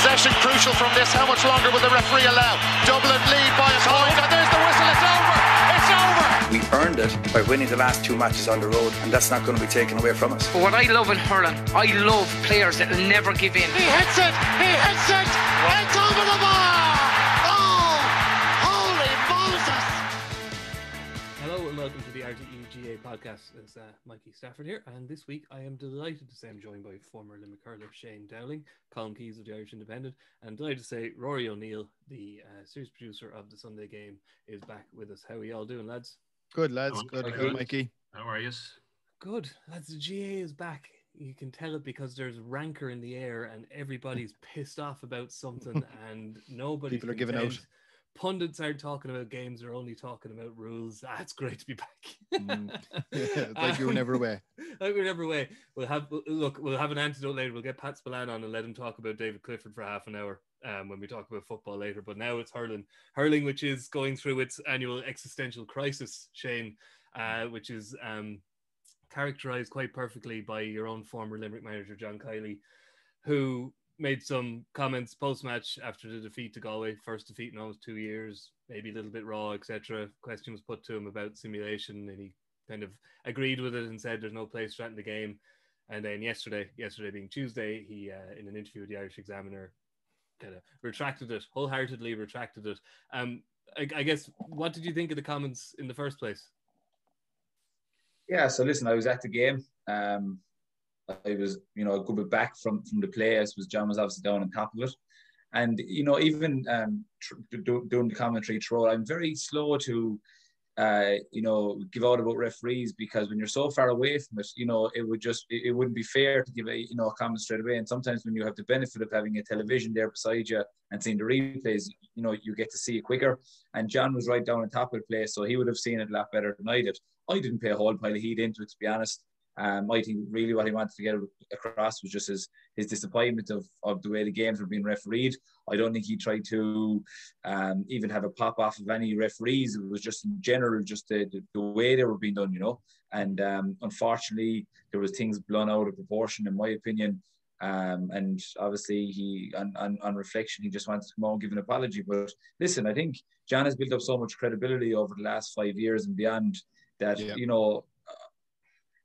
Possession crucial from this. How much longer will the referee allow? Dublin lead by a point, and there's the whistle. It's over. It's over. We earned it by winning the last 2 matches on the road, and that's not going to be taken away from us. But what I love in hurling, I love players that will never give in. He hits it. He hits it. It's over the bar. Oh, holy Moses. Hello and welcome to the RTÉ GAA Podcast. It's Mikey, Stafford here, and this week I am delighted to say I'm joined by former Limerick hurler Shane Dowling, Colm Keys of the Irish Independent, and delighted to say Rory O'Neill, the series producer of the Sunday game, is back with us. How are you all doing, lads? Good, lads. Good, Mikey. How are you? Good, lads. The GAA is back. You can tell it because there's rancor in the air and everybody's pissed off about something and nobody. People are giving out. Pundits aren't talking about games, they're only talking about rules. It's great to be back. Like you were never away. Like we were never away. We'll have an antidote later. We'll get Pat Spillane on and let him talk about David Clifford for half an hour when we talk about football later. But now it's hurling, which is going through its annual existential crisis, Shane, which is characterised quite perfectly by your own former Limerick manager John Kiely, who made some comments post-match after the defeat to Galway, first defeat in almost 2 years, maybe a little bit raw, etc. Question was put to him about simulation, and he kind of agreed with it and said there's no place for that in the game. And then yesterday being Tuesday, he, in an interview with the Irish Examiner, kind of wholeheartedly retracted it. I guess, what did you think of the comments in the first place? Yeah, so listen, I was at the game. I was, a good bit back from the play. I suppose John was obviously down on top of it. And, even doing the commentary through, I'm very slow to, give out about referees, because when you're so far away from it, it wouldn't be fair to give a comment straight away. And sometimes when you have the benefit of having a television there beside you and seeing the replays, you get to see it quicker. And John was right down on top of the play, so he would have seen it a lot better than I did. I didn't pay a whole pile of heed into it, to be honest. I think really what he wanted to get across was just his disappointment of the way the games were being refereed. I don't think he tried to even have a pop off of any referees. It was just in general, just the way they were being done, And unfortunately, there was things blown out of proportion, in my opinion. And obviously, he, on reflection, he just wants to come out and give an apology. But listen, I think John has built up so much credibility over the last 5 years and beyond that,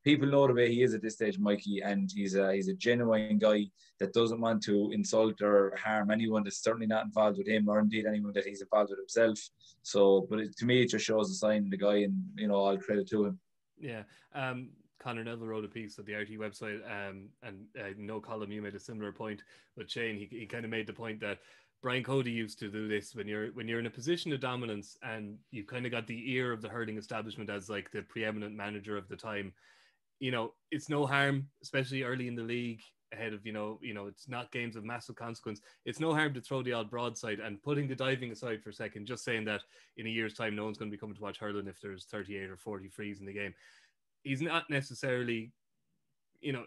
people know the way he is at this stage, Mikey, and he's a genuine guy that doesn't want to insult or harm anyone that's certainly not involved with him, or indeed anyone that he's involved with himself. So, but to me, it just shows the sign of the guy, and all credit to him. Yeah. Conor Neville wrote a piece at the RTÉ website, and I know, Colm, you made a similar point, but Shane, he kind of made the point that Brian Cody used to do this when you're in a position of dominance and you've kind of got the ear of the hurling establishment as like the preeminent manager of the time. It's no harm, especially early in the league, ahead of, it's not games of massive consequence. It's no harm to throw the odd broadside, and putting the diving aside for a second, just saying that in a year's time, no one's going to be coming to watch hurling if there's 38 or 40 frees in the game. He's not necessarily,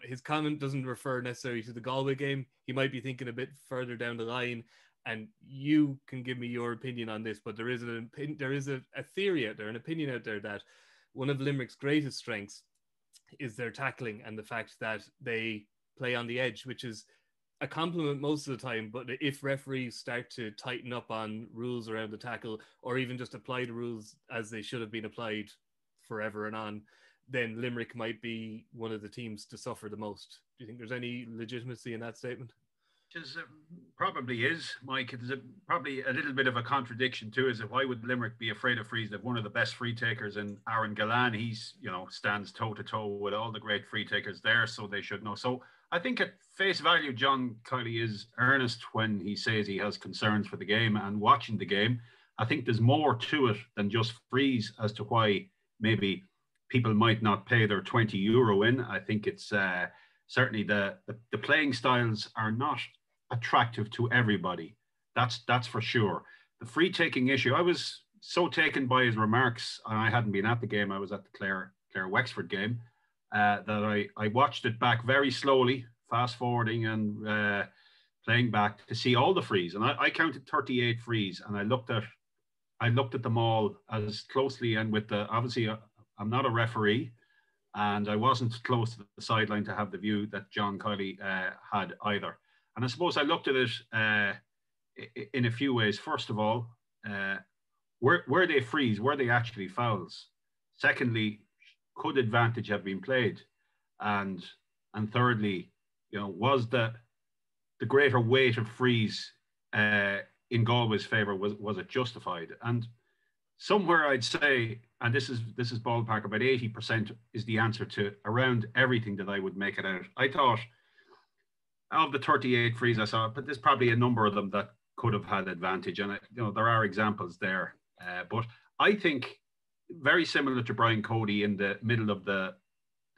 his comment doesn't refer necessarily to the Galway game. He might be thinking a bit further down the line, and you can give me your opinion on this, but there is a theory out there, an opinion out there, that one of Limerick's greatest strengths is their tackling and the fact that they play on the edge, which is a compliment most of the time. But if referees start to tighten up on rules around the tackle, or even just apply the rules as they should have been applied forever and on, then Limerick might be one of the teams to suffer the most. Do you think there's any legitimacy in that statement? Probably is, Mike. It's probably a little bit of a contradiction too. Is that why would Limerick be afraid of frees? They've one of the best free takers in Aaron Gallan. He's stands toe to toe with all the great free takers there, so they should know. So I think at face value, John Kiely is earnest when he says he has concerns for the game and watching the game. I think there's more to it than just frees as to why maybe people might not pay their €20 in. I think it's certainly the playing styles are not attractive to everybody. That's for sure. The free taking issue, I was so taken by his remarks, and I hadn't been at the game. I was at the Clare Wexford game, that I watched it back very slowly, fast forwarding and playing back to see all the frees. And I counted 38 frees, and I looked at them all as closely, and with obviously I'm not a referee, and I wasn't close to the sideline to have the view that John Kiely had either. And I suppose I looked at it in a few ways. First of all, were they frees? Were they actually fouls? Secondly, could advantage have been played? And thirdly, was the greater weight of frees in Galway's favour, was it justified? And somewhere I'd say, and this is ballpark, about 80% is the answer to around everything that I would make it out. I thought of the 38 frees I saw, but there's probably a number of them that could have had advantage, and there are examples there. But I think very similar to Brian Cody in the middle of the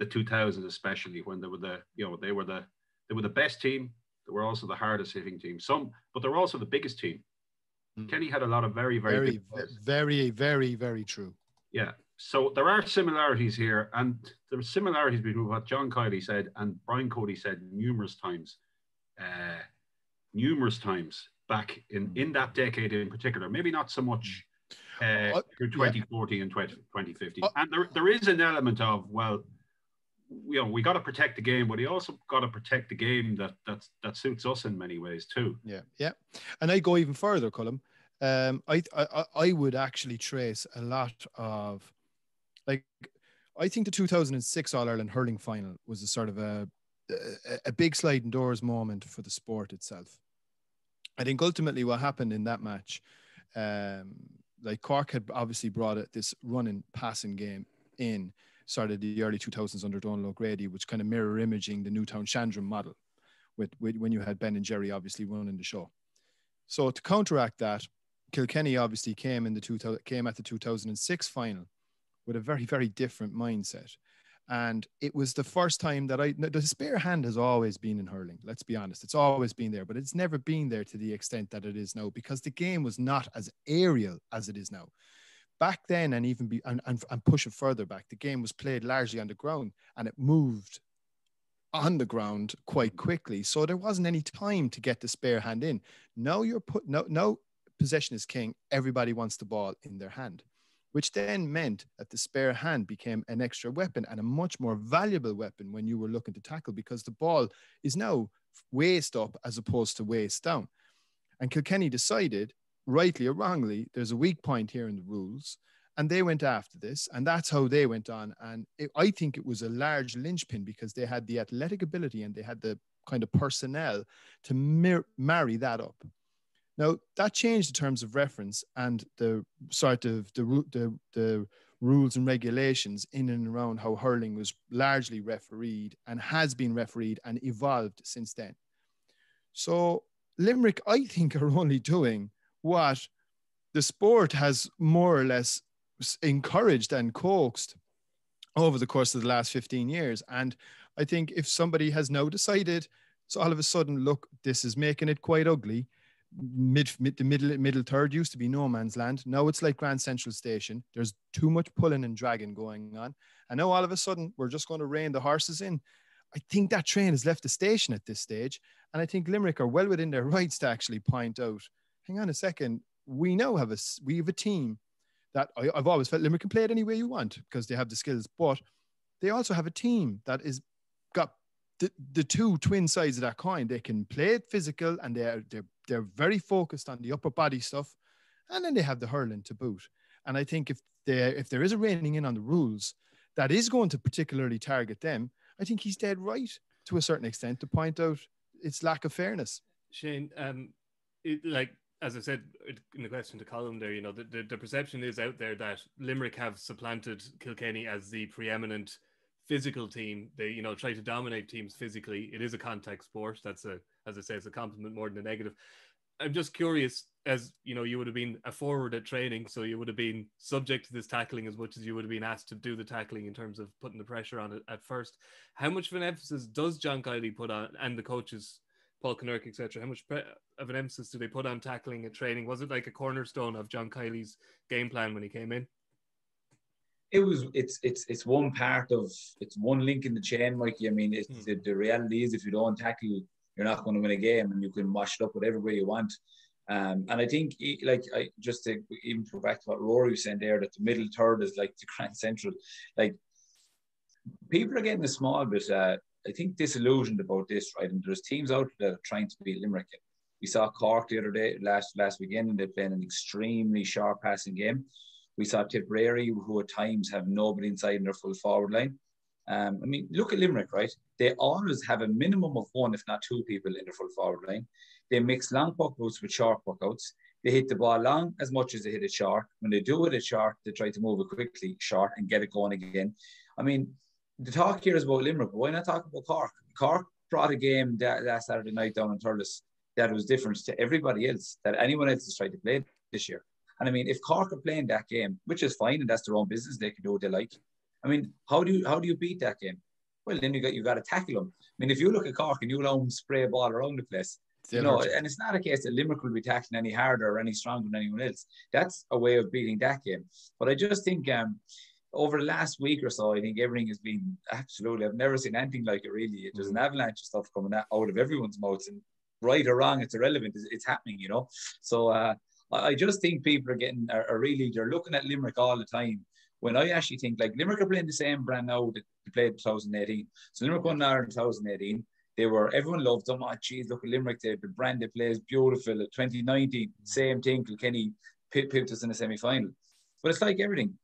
2000s, especially when they were the best team. They were also the hardest hitting team. But they were also the biggest team. Kenny had a lot of very big players. Very true. Yeah. So there are similarities here, and there are similarities between what John Kiely said and Brian Cody said numerous times back in that decade in particular. Maybe not so much through 2014 and 2015. And there is an element of, well, we got to protect the game, but he also got to protect the game that suits us in many ways too. Yeah. And I go even further, Colm. I would actually trace a lot of, like, I think the 2006 All-Ireland hurling final was a sort of a big sliding doors moment for the sport itself. I think ultimately what happened in that match, like Cork had obviously brought this running passing game in, started the early 2000s under Donal O'Grady, which kind of mirror imaging the Newtown Shandrum model with when you had Ben and Jerry obviously running the show. So to counteract that, Kilkenny obviously came at the 2006 final with a very, very different mindset. And it was the first time that the spare hand has always been in hurling. Let's be honest. It's always been there, but it's never been there to the extent that it is now, because the game was not as aerial as it is now. Back then, and even and push it further back, the game was played largely on the ground, and it moved on the ground quite quickly. So there wasn't any time to get the spare hand in. Now no possession is king. Everybody wants the ball in their hand, which then meant that the spare hand became an extra weapon and a much more valuable weapon when you were looking to tackle, because the ball is now waist up as opposed to waist down. And Kilkenny decided, rightly or wrongly, there's a weak point here in the rules, and they went after this, and that's how they went on. And I think it was a large linchpin, because they had the athletic ability and they had the kind of personnel to marry that up. Now, that changed the terms of reference and the sort of the rules and regulations in and around how hurling was largely refereed and has been refereed and evolved since then. So Limerick, I think, are only doing what the sport has more or less encouraged and coaxed over the course of the last 15 years. And I think if somebody has now decided, so all of a sudden, look, this is making it quite ugly. The middle third used to be no man's land. Now it's like Grand Central Station. There's too much pulling and dragging going on. And now all of a sudden, we're just going to rein the horses in. I think that train has left the station at this stage. And I think Limerick are well within their rights to actually point out, hang on a second, we have a team that I've always felt Limerick can play it any way you want because they have the skills, but they also have a team that is got the two twin sides of that coin. They can play it physical, and they're very focused on the upper body stuff, and then they have the hurling to boot. And I think if there is a reining in on the rules that is going to particularly target them, I think he's dead right to a certain extent to point out its lack of fairness. Shane, as I said in the question to Colm there, the perception is out there that Limerick have supplanted Kilkenny as the preeminent physical team. They, try to dominate teams physically. It is a contact sport. That's as I say, it's a compliment more than a negative. I'm just curious, as you would have been a forward at training, so you would have been subject to this tackling as much as you would have been asked to do the tackling in terms of putting the pressure on it at first. How much of an emphasis does John Kiely put on, and the coaches, Paul Kinnerk, etc., how much of an emphasis do they put on tackling at training? Was it like a cornerstone of John Kiely's game plan when he came in? It's one one link in the chain, Mikey. I mean, the reality is, if you don't tackle, you're not going to win a game, and you can mash it up whatever way you want. And I think, just to even go back to what Rory was saying there, that the middle third is like the Grand Central. Like, people are getting a small bit I think, disillusioned about this, right? And there's teams out there that are trying to beat Limerick. We saw Cork the other day, last weekend, and they're playing an extremely sharp passing game. We saw Tipperary, who at times have nobody inside in their full forward line. I mean, look at Limerick, right? They always have a minimum of one, if not two people in their full forward line. They mix long puck outs with short puck outs. They hit the ball long as much as they hit it short. When they do it short, they try to move it quickly short and get it going again. I mean, the talk here is about Limerick, but why not talk about Cork? Cork brought a game last Saturday night down in Thurles that was different to everybody else, that anyone else has tried to play this year. And I mean, if Cork are playing that game, which is fine, and that's their own business, they can do what they like. I mean, how do you beat that game? Well, then you got to tackle them. I mean, if you look at Cork and you allow them to spray a ball around the place, and it's not a case that Limerick will be tackling any harder or any stronger than anyone else. That's a way of beating that game. But I just think over the last week or so, I think everything has been absolutely, I've never seen anything like it really. There's an avalanche of stuff coming out of everyone's mouths, and right or wrong, it's irrelevant. It's happening, So I just think people are really, they're looking at Limerick all the time. When I actually think, like, Limerick are playing the same brand now that they played in 2018. So Limerick won Ireland in 2018. Everyone loved them. Oh, geez, look at Limerick. The brand they play is beautiful. 2019, same thing. Kilkenny pipped us in the semi-final. But it's like everything.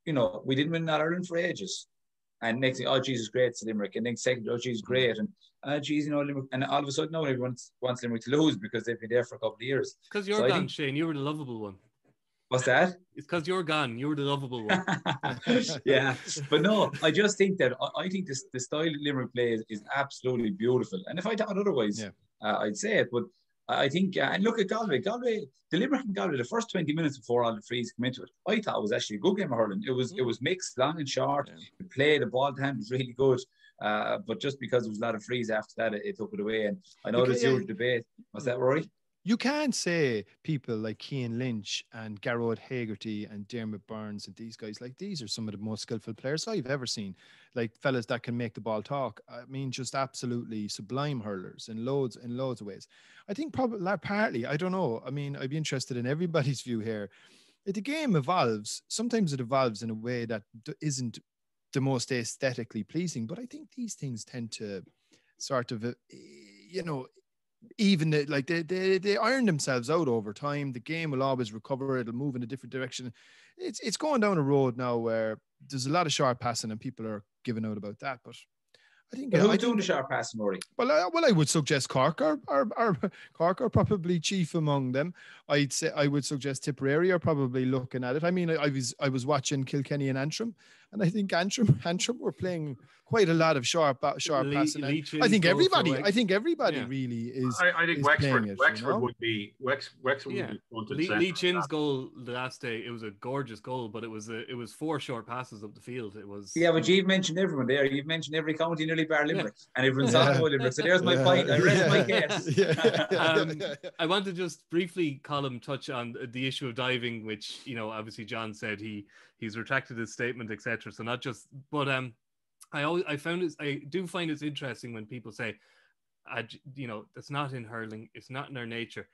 We didn't win Ireland for ages. And next thing, oh, Jesus, great, it's Limerick. And then second, oh, Jesus, great. And, geez, Limerick. And all of a sudden, now everyone wants Limerick to lose because they've been there for a couple of years. Because you're gone, Shane. You were the lovable one. What's that? It's because you're gone. You were the lovable one. Yeah, but no, I just think that I think the style that Limerick plays is absolutely beautiful. And if I thought otherwise, I'd say it. But I think, and look at Galway. The Limerick and Galway, the first 20 minutes before all the frees come into it, I thought it was actually a good game of hurling. It was mixed, long and short. The play, the ball hand was really good. But just because there was a lot of frees after that, it took it away. And I know there's huge debate. Was that Rory? You can't say people like Cian Lynch and Garrod Hagerty and Dermot Burns and these guys, like, these are some of the most skillful players I've ever seen. Like, fellas that can make the ball talk. I mean, just absolutely sublime hurlers in loads of ways. I think probably partly, I don't know. I mean, I'd be interested in everybody's view here. If the game evolves, sometimes it evolves in a way that isn't the most aesthetically pleasing, but I think these things tend to sort of, even they iron themselves out over time. The game will always recover. It'll move in a different direction. It's going down a road now where there's a lot of sharp passing and people are giving out about that. But I think who's doing the sharp passing, Rory? Well, I would suggest Cork are probably chief among them. I would suggest Tipperary are probably looking at it. I mean, I was watching Kilkenny and Antrim, and I think Antrim were playing quite a lot of sharp passing. I think everybody really is. I think Wexford would be Wexford would be front and center. Lee Chin's goal the last day, it was a gorgeous goal, but it was 4 short passes up the field. It was. Yeah, but you've mentioned everyone there. You've mentioned every county nearly bar Limerick, and everyone's talking about Limerick. So there's my point. I rest my case. I want to just briefly, Colm, touch on the issue of diving, which obviously John said he's retracted his statement, etc. So not just, but I do find it's interesting when people say, that's not in hurling, it's not in our nature.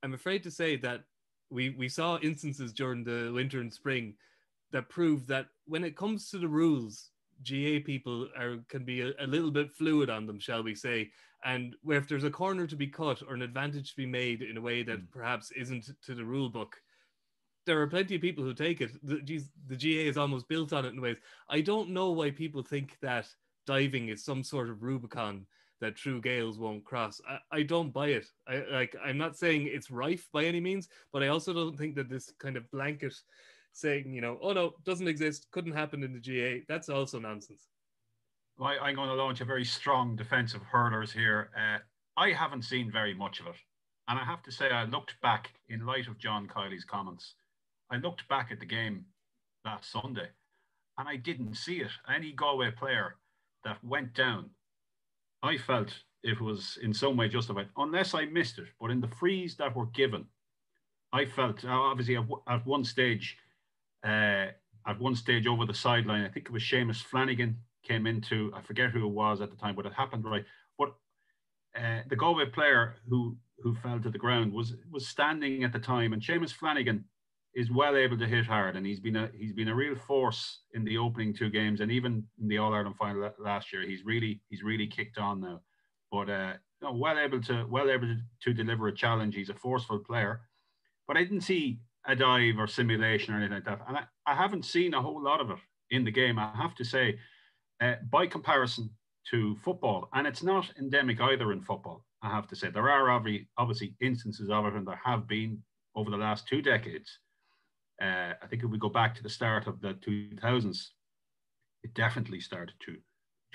I'm afraid to say that we saw instances during the winter and spring that prove that when it comes to the rules, GA people can be a little bit fluid on them, shall we say, and where if there's a corner to be cut or an advantage to be made in a way that perhaps isn't to the rule book, there are plenty of people who take it. The GA is almost built on it in ways. I don't know why people think that diving is some sort of Rubicon that true Gaels won't cross. I don't buy it. I'm not saying it's rife by any means, but I also don't think that this kind of blanket saying, oh no, doesn't exist, couldn't happen in the GA, that's also nonsense. Well, I'm going to launch a very strong defense of hurlers here. I haven't seen very much of it. And I have to say, I looked back in light of John Kiely's comments. I looked back at the game last Sunday and I didn't see it. Any Galway player that went down, I felt it was in some way justified, unless I missed it. But in the frees that were given, I felt, obviously at one stage over the sideline, I think it was Seamus Flanagan came into, I forget who it was at the time, but it happened right. But the Galway player who fell to the ground was standing at the time, and Seamus Flanagan is well able to hit hard, and he's been a real force in the opening 2 games, and even in the All-Ireland final last year. He's really kicked on now, but well able to deliver a challenge. He's a forceful player, but I didn't see a dive or simulation or anything like that, and I haven't seen a whole lot of it in the game, I have to say, by comparison to football. And it's not endemic either in football, I have to say. There are obviously instances of it, and there have been over the last 2 decades. I think if we go back to the start of the 2000s, it definitely started to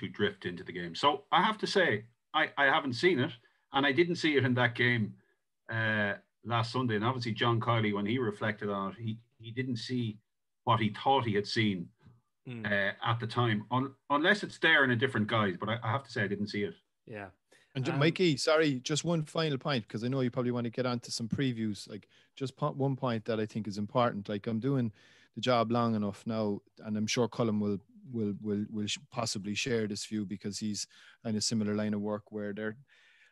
drift into the game. So I have to say, I haven't seen it, and I didn't see it in that game last Sunday. And obviously John Kiely, when he reflected on it, he didn't see what he thought he had seen at the time, unless it's there in a different guise. But I have to say, I didn't see it. Yeah. And Mikey, sorry, just one final point, because I know you probably want to get on to some previews. Like, just one point that I think is important. Like, I'm doing the job long enough now, and I'm sure Colm will possibly share this view, because he's in a similar line of work where there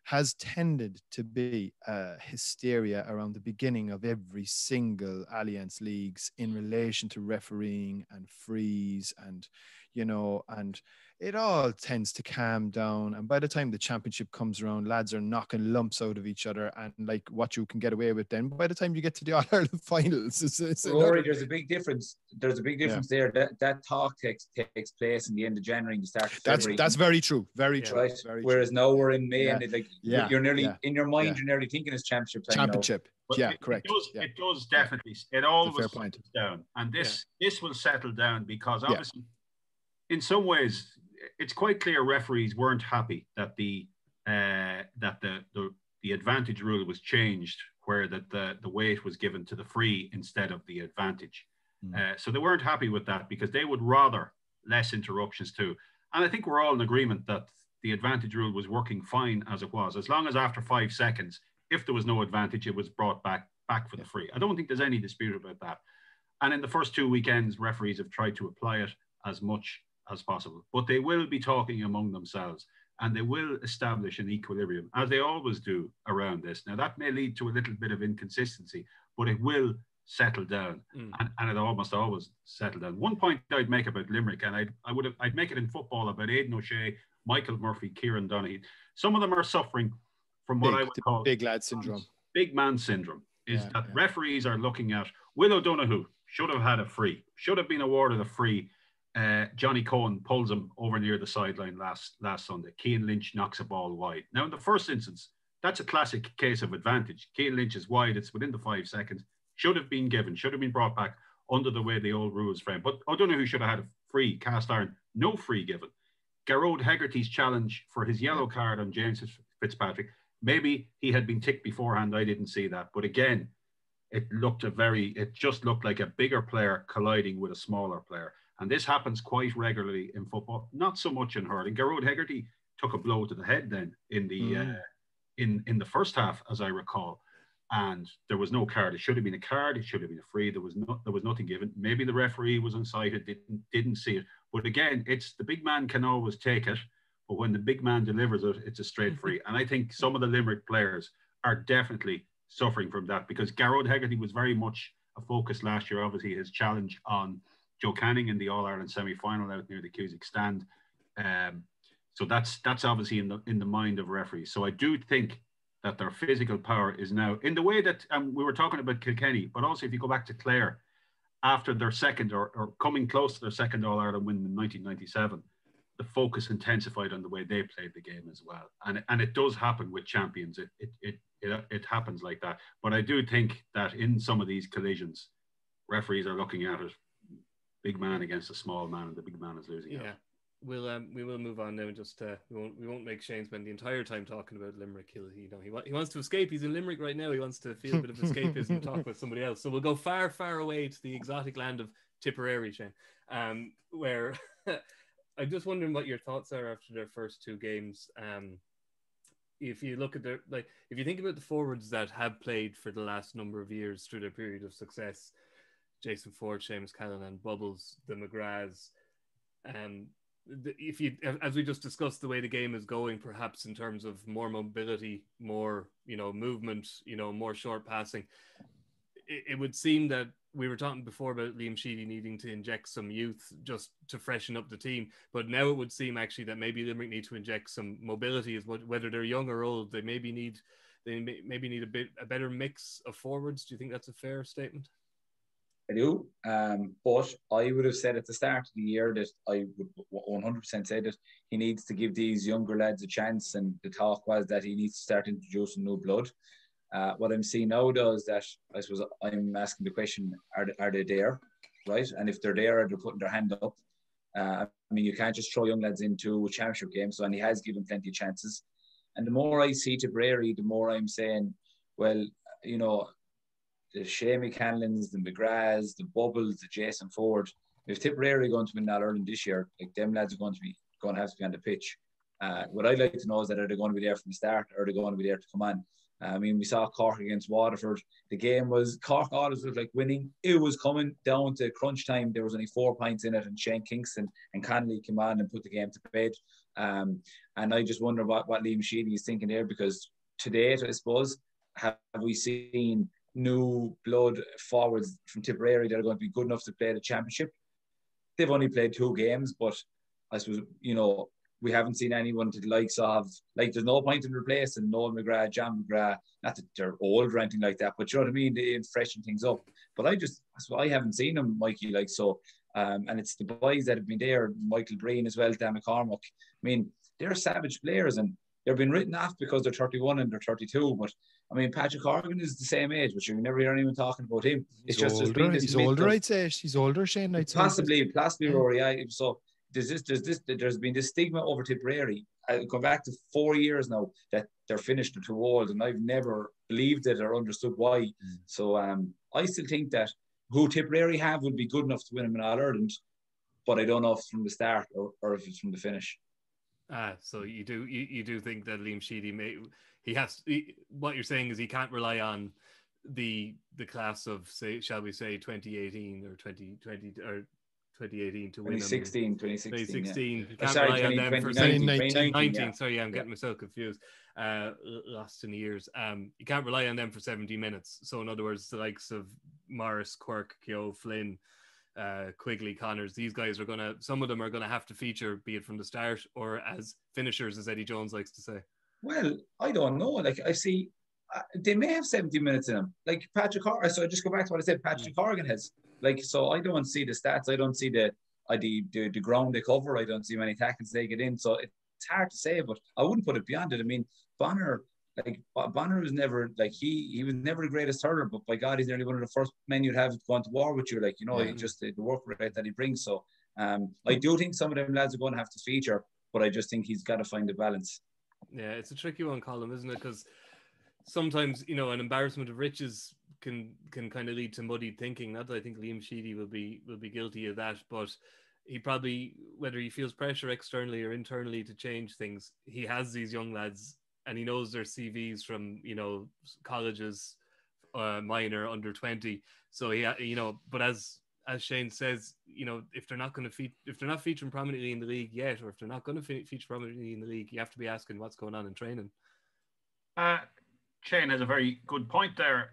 has tended to be hysteria around the beginning of every single Allianz leagues in relation to refereeing and frees, and and it all tends to calm down. And by the time the championship comes around, lads are knocking lumps out of each other, and like what you can get away with then, by the time you get to the All-Ireland finals, it's Rory, there's a big difference. There's a big difference there. That talk takes place in the end of January and the start of February. That's very true. Very true. Right. Very Whereas true. now we're in May, and you're nearly in your mind. Yeah. You're nearly thinking it's championship time. Championship. Correct. It does definitely. It always settles down, and this will settle down, because obviously, in some ways, it's quite clear referees weren't happy that the advantage rule was changed, where the weight was given to the free instead of the advantage. So they weren't happy with that, because they would rather less interruptions too. And I think we're all in agreement that the advantage rule was working fine as it was, as long as after 5 seconds, if there was no advantage, it was brought back for the free. I don't think there's any dispute about that. And in the first 2 weekends, referees have tried to apply it as much as possible, but they will be talking among themselves, and they will establish an equilibrium, as they always do around this. Now, that may lead to a little bit of inconsistency, but it will settle down, and it almost always settle down. One point I'd make about Limerick, and I'd make it in football about Aidan O'Shea, Michael Murphy, Kieran Donaghy. Some of them are suffering from what I would call big lad syndrome. Big man syndrome is that referees are looking at Will O'Donoghue should have had a free, should have been awarded a free. Johnny Cohen pulls him over near the sideline last Sunday. Cian Lynch knocks a ball wide. Now, in the first instance, that's a classic case of advantage. Cian Lynch is wide. It's within the 5 seconds. Should have been given. Should have been brought back under the way the old rules frame. But O'Donoghue should have had a free, cast iron. No free given. Garrod Hegarty's challenge for his yellow card on James Fitzpatrick. Maybe he had been ticked beforehand. I didn't see that. But again, it just looked like a bigger player colliding with a smaller player. And this happens quite regularly in football, not so much in hurling. Garrod Hegarty took a blow to the head then in the first half, as I recall, and there was no card. It should have been a card. It should have been a free. There was nothing given. Maybe the referee was unsighted, didn't see it. But again, it's the big man can always take it, but when the big man delivers it, it's a straight free. And I think some of the Limerick players are definitely suffering from that, because Garrod Hegarty was very much a focus last year. Obviously, his challenge on Joe Canning in the All-Ireland semi-final out near the Cusack stand. So that's obviously in the mind of referees. So I do think that their physical power is now in the way that we were talking about Kilkenny, but also if you go back to Clare, after their second or coming close to their second All-Ireland win in 1997, the focus intensified on the way they played the game as well. And it does happen with champions. It happens like that. But I do think that in some of these collisions, referees are looking at it, big man against a small man, and the big man is losing out. We will move on now, and just we won't make Shane spend the entire time talking about Limerick. He wants to escape. He's in Limerick right now. He wants to feel a bit of escapism and talk with somebody else. So we'll go far away to the exotic land of Tipperary, Shane, where I'm just wondering what your thoughts are after their first 2 games. If you look at if you think about the forwards that have played for the last number of years through their period of success, Jason Ford, Seamus Callanan, Bubbles, the McGraths, if you, as we just discussed, the way the game is going, perhaps in terms of more mobility, more movement, more short passing, it would seem that we were talking before about Liam Sheedy needing to inject some youth just to freshen up the team, but now it would seem actually that maybe Limerick need to inject some mobility, as whether they're young or old. They maybe need a better mix of forwards. Do you think that's a fair statement? I do, but I would have said at the start of the year that I would 100% say that he needs to give these younger lads a chance, and the talk was that he needs to start introducing new blood. What I'm seeing now, though, is that I suppose I'm asking the question: Are they there, right? And if they're there, they're putting their hand up. I mean, you can't just throw young lads into a championship game. So, and he has given plenty of chances. And the more I see Tipperary, the more I'm saying, well, you know, the Shamie Canlins, the McGraths, the Bubbles, the Jason Ford. If Tipperary are going to win All-Ireland this year, like them lads are going to have to be on the pitch. What I'd like to know is that are they going to be there from the start, or are they going to be there to come on? I mean, we saw Cork against Waterford. The game was, Cork always looked like winning. It was coming down to crunch time. There was only 4 points in it, and Shane Kingston and Connolly came on and put the game to bed. And I just wonder what Liam Sheedy is thinking there, because to date, I suppose, have we seen new blood forwards from Tipperary that are going to be good enough to play the championship? They've only played 2 games, but I suppose, you know, we haven't seen anyone to the likes of, like, there's no point in replacing Noel McGrath, John McGrath, not that they're old or anything like that, but you know what I mean, they freshen things up. But I haven't seen them, Mikey, like, so, and it's the boys that have been there, Michael Breen as well, Dan McCormack. I mean, they're savage players, and they've been written off because they're 31 and they're 32, but I mean, Patrick Horgan is the same age, but you never hear anyone talking about him. He's older, I'd say. He's older, Shane. I'd possibly, Rory. So there's been this stigma over Tipperary. I go back to 4 years now that they're finished or too old, and I've never believed it or understood why. So I still think that who Tipperary have would be good enough to win them in All-Ireland, but I don't know if it's from the start or if it's from the finish. So you do think that Liam Sheedy what you're saying is he can't rely on the class of, say, shall we say 2018 or 2020 or 2018 to win 2016. 2016. Yeah. You can't rely on them for 2019. Yeah. Sorry, I'm getting myself confused. Lost in the years. You can't rely on them for 70 minutes. So in other words, the likes of Morris, Quirk, Keogh, Flynn, Quigley, Connors, these guys some of them are gonna have to feature, be it from the start or as finishers, as Eddie Jones likes to say. Well, I don't know. Like, I see, they may have 70 minutes in them. Like Patrick Horgan. So I just go back to what I said. Patrick Horgan has. Like, so I don't see the stats. I don't see the ground they cover. I don't see many tackles they get in. So it's hard to say, but I wouldn't put it beyond it. I mean, Bonner was never, like, he was never the greatest hurler, but by God, he's nearly one of the first men you'd have gone to war with you. Like, you know, just the work rate that he brings. So I do think some of them lads are going to have to feature, but I just think he's got to find the balance. Yeah, it's a tricky one, Colm, isn't it? Because sometimes, you know, an embarrassment of riches can kind of lead to muddied thinking. Not that I think Liam Sheedy will be guilty of that, but he probably, whether he feels pressure externally or internally to change things, he has these young lads and he knows their CVs from, you know, colleges, minor, under 20. So he, you know, but as Shane says, you know, if they're not featuring prominently in the league yet, or if they're not going to feature prominently in the league, you have to be asking what's going on in training. Shane has a very good point there,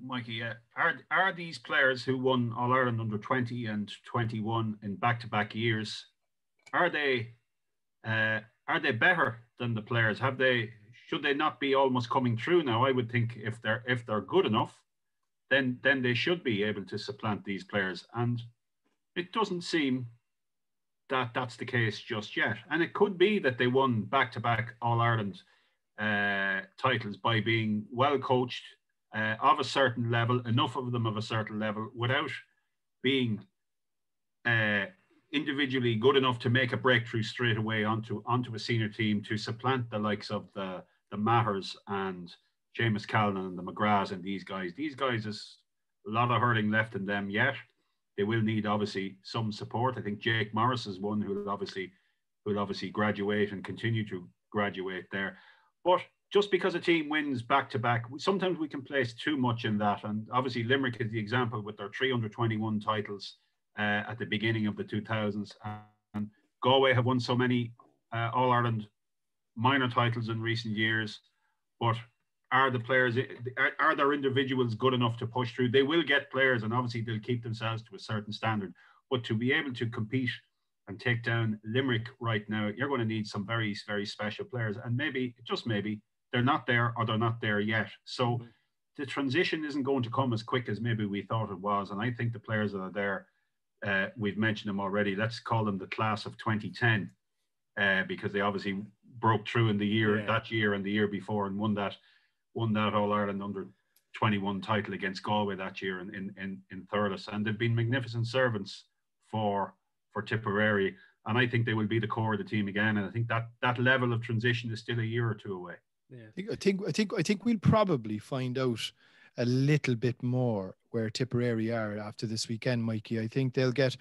Mikey. Are these players who won All-Ireland under 20 and 21 in back-to-back years, are they better than the players? Should they not be almost coming through now? I would think if they're good enough, then they should be able to supplant these players. And it doesn't seem that that's the case just yet. And it could be that they won back-to-back All-Ireland titles by being well coached, of a certain level, enough of them of a certain level, without being individually good enough to make a breakthrough straight away onto a senior team to supplant the likes of the Matters and Seamus Callan and the McGraths and these guys. These guys, there's a lot of hurling left in them yet. They will need obviously some support. I think Jake Morris is one who will obviously graduate and continue to graduate there. But just because a team wins back to back, sometimes we can place too much in that. And obviously Limerick is the example with their 3 under-21 titles at the beginning of the 2000s. And Galway have won so many All-Ireland minor titles in recent years. But are the players, are their individuals good enough to push through? They will get players, and obviously they'll keep themselves to a certain standard. But to be able to compete and take down Limerick right now, you're going to need some very, very special players. And maybe, just maybe, they're not there or they're not there yet. So the transition isn't going to come as quick as maybe we thought it was. And I think the players that are there, we've mentioned them already. Let's call them the class of 2010, because they obviously broke through in the year, that year and the year before, and won that All-Ireland under 21 title against Galway that year in Thurles. And they've been magnificent servants for Tipperary, and I think they will be the core of the team again. And I think that level of transition is still a year or two away. Yeah. I think we'll probably find out a little bit more where Tipperary are after this weekend, Mikey. I think they'll get,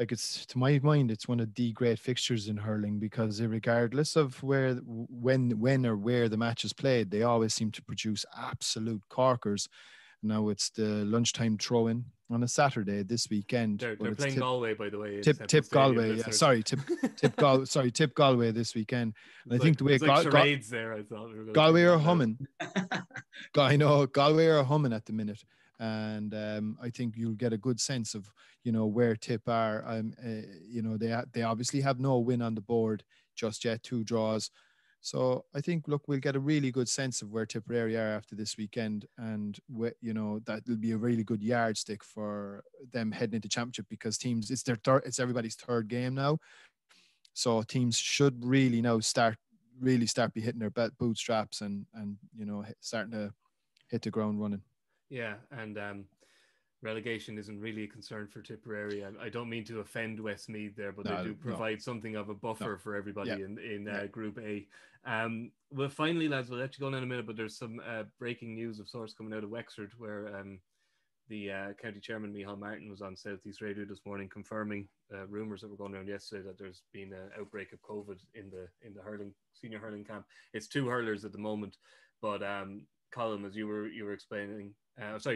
like, it's, to my mind, it's one of the great fixtures in hurling, because regardless of when or where the match is played, they always seem to produce absolute corkers. Now it's the lunchtime throw-in on a Saturday this weekend. They're playing Galway, by the way. Tip Galway, yeah. Sorry, Tip Galway this weekend. And I think the way charades there, I thought we were Galway are humming. I know Galway are humming at the minute, and I think you'll get a good sense of where Tip are. They obviously have no win on the board just yet, 2 draws. So I think, look, we'll get a really good sense of where Tipperary are after this weekend, and that will be a really good yardstick for them heading into championship, because teams, it's everybody's third game now, so teams should really now start be hitting their bootstraps and starting to hit the ground running. Yeah, and relegation isn't really a concern for Tipperary. I don't mean to offend Westmeath there, but they do provide something of a buffer for everybody in Group A. Well, finally, lads, we'll let you go in a minute, but there's some breaking news of sorts coming out of Wexford, where the county chairman, Micheál Martin, was on Southeast Radio this morning confirming rumours that were going around yesterday that there's been an outbreak of COVID in the hurling, senior hurling camp. It's 2 hurlers at the moment, but Colm, as you were explaining,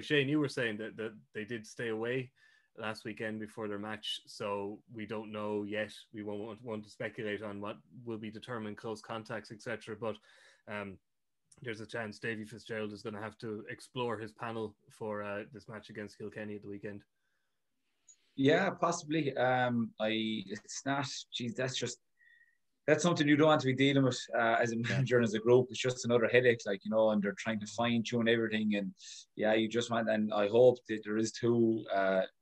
Shane, you were saying that they did stay away last weekend before their match, so we don't know yet. We won't want to speculate on what will be determined, close contacts, etc. But there's a chance Davy Fitzgerald is going to have to explore his panel for this match against Kilkenny at the weekend. Yeah, possibly. It's not. Geez, that's something you don't want to be dealing with as a manager and as a group. It's just another headache, and they're trying to fine tune everything. And you just want. And I hope that there is 2.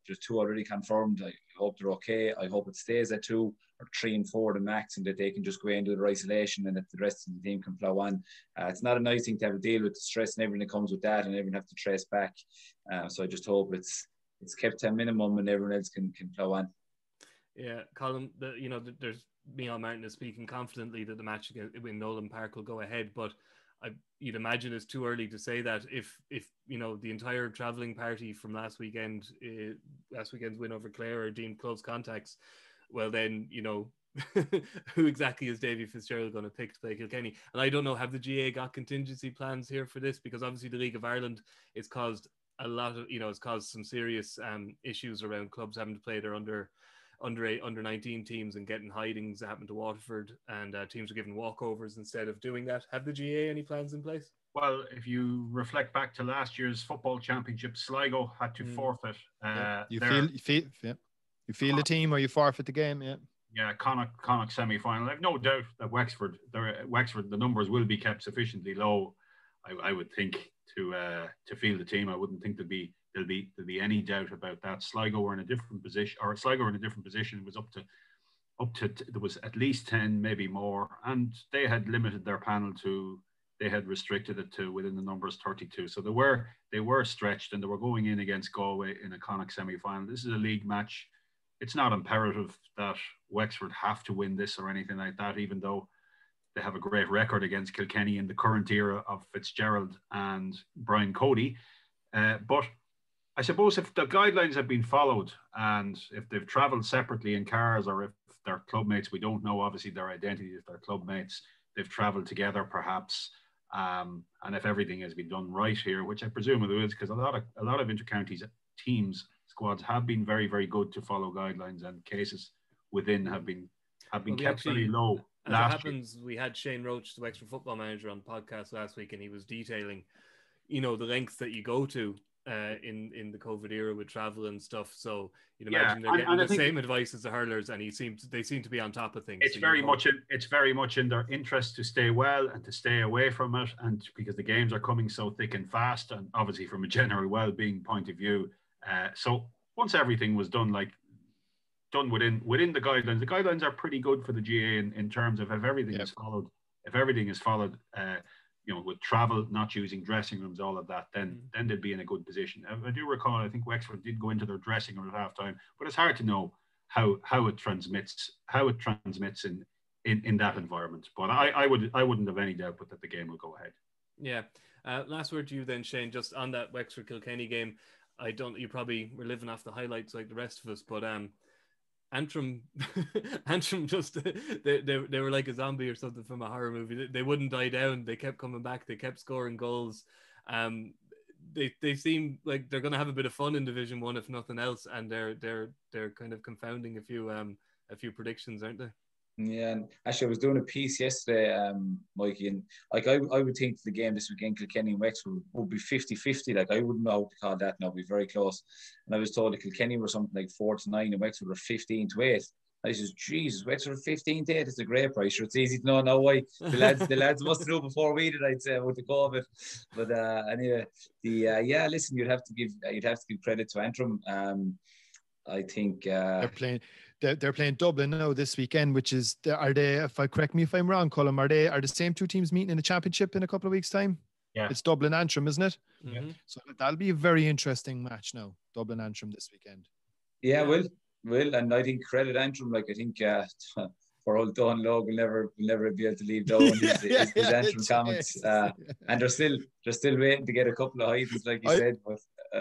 There's 2 already confirmed. I hope they're okay. I hope it stays at 2 or 3 and 4 the max, and that they can just go into their isolation, and that the rest of the team can plow on. It's not a nice thing to have to deal with the stress and everything that comes with that, and everyone have to trace back. So I just hope it's kept to a minimum, and everyone else can plow on. Yeah, Colm, there's Micheál Martin is speaking confidently that the match in Nolan Park will go ahead, but you'd imagine it's too early to say that if the entire travelling party from last weekend's win over Clare are deemed close contacts, well then, who exactly is Davy Fitzgerald going to pick to play Kilkenny? And I don't know, have the GA got contingency plans here for this? Because obviously the League of Ireland has caused a lot of, it's caused some serious issues around clubs having to play their under 19 teams and getting hidings that happened to Waterford, and teams are given walkovers instead of doing that. Have the GA any plans in place? Well, if you reflect back to last year's football championship, Sligo had to forfeit. You feel the team, or you forfeit the game. Yeah, Connacht semi-final. I have no doubt that Wexford, the numbers will be kept sufficiently low, I would think, to field the team. I wouldn't think there'll be any doubt about that. Sligo were in a different position. It was up to there was at least 10, maybe more, and they had limited their panel they had restricted it to within the numbers 32. So they were stretched, and they were going in against Galway in a Connacht semi-final. This is a league match. It's not imperative that Wexford have to win this or anything like that, even though they have a great record against Kilkenny in the current era of Fitzgerald and Brian Cody. But I suppose if the guidelines have been followed, and if they've travelled separately in cars, or if they're clubmates, we don't know obviously their identity, if they're clubmates, they've travelled together perhaps, and if everything has been done right here, which I presume it is, because a lot of intercounties teams, squads have been very, very good to follow guidelines, and cases within have been kept very low. As it happens, we had Shane Roach, the Wexford football manager, on the podcast last week, and he was detailing, the lengths that you go to in the COVID era with travel and stuff. So you'd imagine they're getting the same advice as the hurlers, and they seem to be on top of things. It's very much in their interest to stay well and to stay away from it, and because the games are coming so thick and fast, and obviously from a general well-being point of view. So once everything was done, done within the guidelines are pretty good for the GA in terms of if everything is followed. If everything is followed, with travel, not using dressing rooms, all of that, then they'd be in a good position. I do recall, I think Wexford did go into their dressing room at halftime, but it's hard to know how it transmits in that environment. But I wouldn't have any doubt but that the game will go ahead. Yeah. Last word to you then, Shane, just on that Wexford Kilkenny game. You probably were living off the highlights like the rest of us, but Antrim just they were like a zombie or something from a horror movie. They wouldn't die down. They kept coming back. They kept scoring goals. They seem like they're going to have a bit of fun in Division 1 if nothing else, and they're kind of confounding a few predictions, aren't they? Yeah, and actually, I was doing a piece yesterday, Mikey, and I would think the game this weekend, Kilkenny and Wexford, would be 50-50. I wouldn't know how to call that now. It'd be very close. And I was told that Kilkenny were something like 4-9 and Wexford were 15-8. I says, Jesus, Wexford 15-8. It's a great price. Sure, it's easy to know now why the lads must have known before we did. I'd say with the COVID. But anyway, listen, you'd have to give credit to Antrim. I think they're playing Dublin now this weekend, which is are they? If I correct me if I'm wrong, Colm, are the same two teams meeting in the championship in a couple of weeks' time? Yeah, it's Dublin Antrim, isn't it? Mm-hmm. So that'll be a very interesting match now, Dublin Antrim this weekend. Yeah, will, and I think credit Antrim. I think for old Don Logue will never be able to leave down his Antrim comments, and they're still waiting to get a couple of items, like you said. But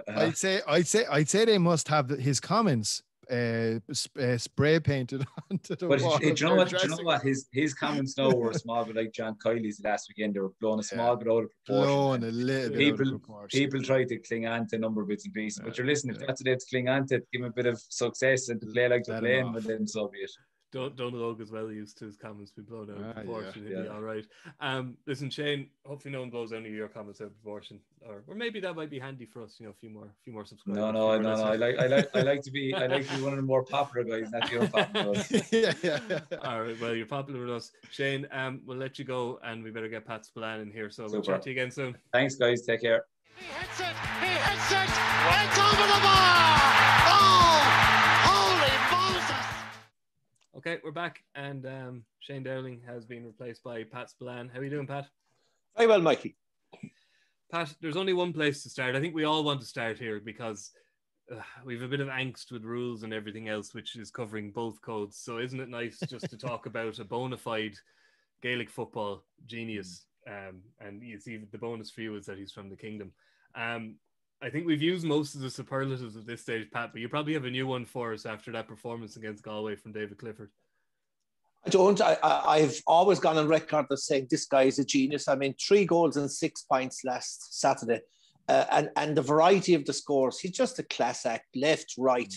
I'd say they must have his comments spray painted onto the wall. Do you know what? His comments now were small bit like John Kiely's last weekend. They were blown a small bit out of proportion. Blown a little bit out of proportion. People try to cling on to a number of bits and pieces, but you're listening. If that's what they have to cling on to, give them a bit of success and to play like they're playing, but then so be it. Donald is well used to his comments be blown out of proportion. He'll be all right. Listen, Shane, hopefully no one blows any of your comments out of proportion, or maybe that might be handy for us. A few more subscribers. No. I like to be one of the more popular guys, not your popular guys. yeah. All right. Well, you're popular with us, Shane. We'll let you go, and we better get Pat Spillane in here. So we'll chat to you again soon. Thanks, guys. Take care. He hits it. It's over the bar. Oh, holy Moses! Okay, we're back, and Shane Dowling has been replaced by Pat Spillane. How are you doing, Pat? Very well, Mikey. Pat, there's only one place to start. I think we all want to start here because we have a bit of angst with rules and everything else, which is covering both codes. So isn't it nice just to talk about a bona fide Gaelic football genius? And you see, the bonus for you is that he's from the kingdom. I think we've used most of the superlatives at this stage, Pat, but you probably have a new one for us after that performance against Galway from David Clifford. I don't. I've always gone on record as saying this guy is a genius. I mean, 3 goals and 6 points last Saturday. And the variety of the scores, he's just a class act, left, right.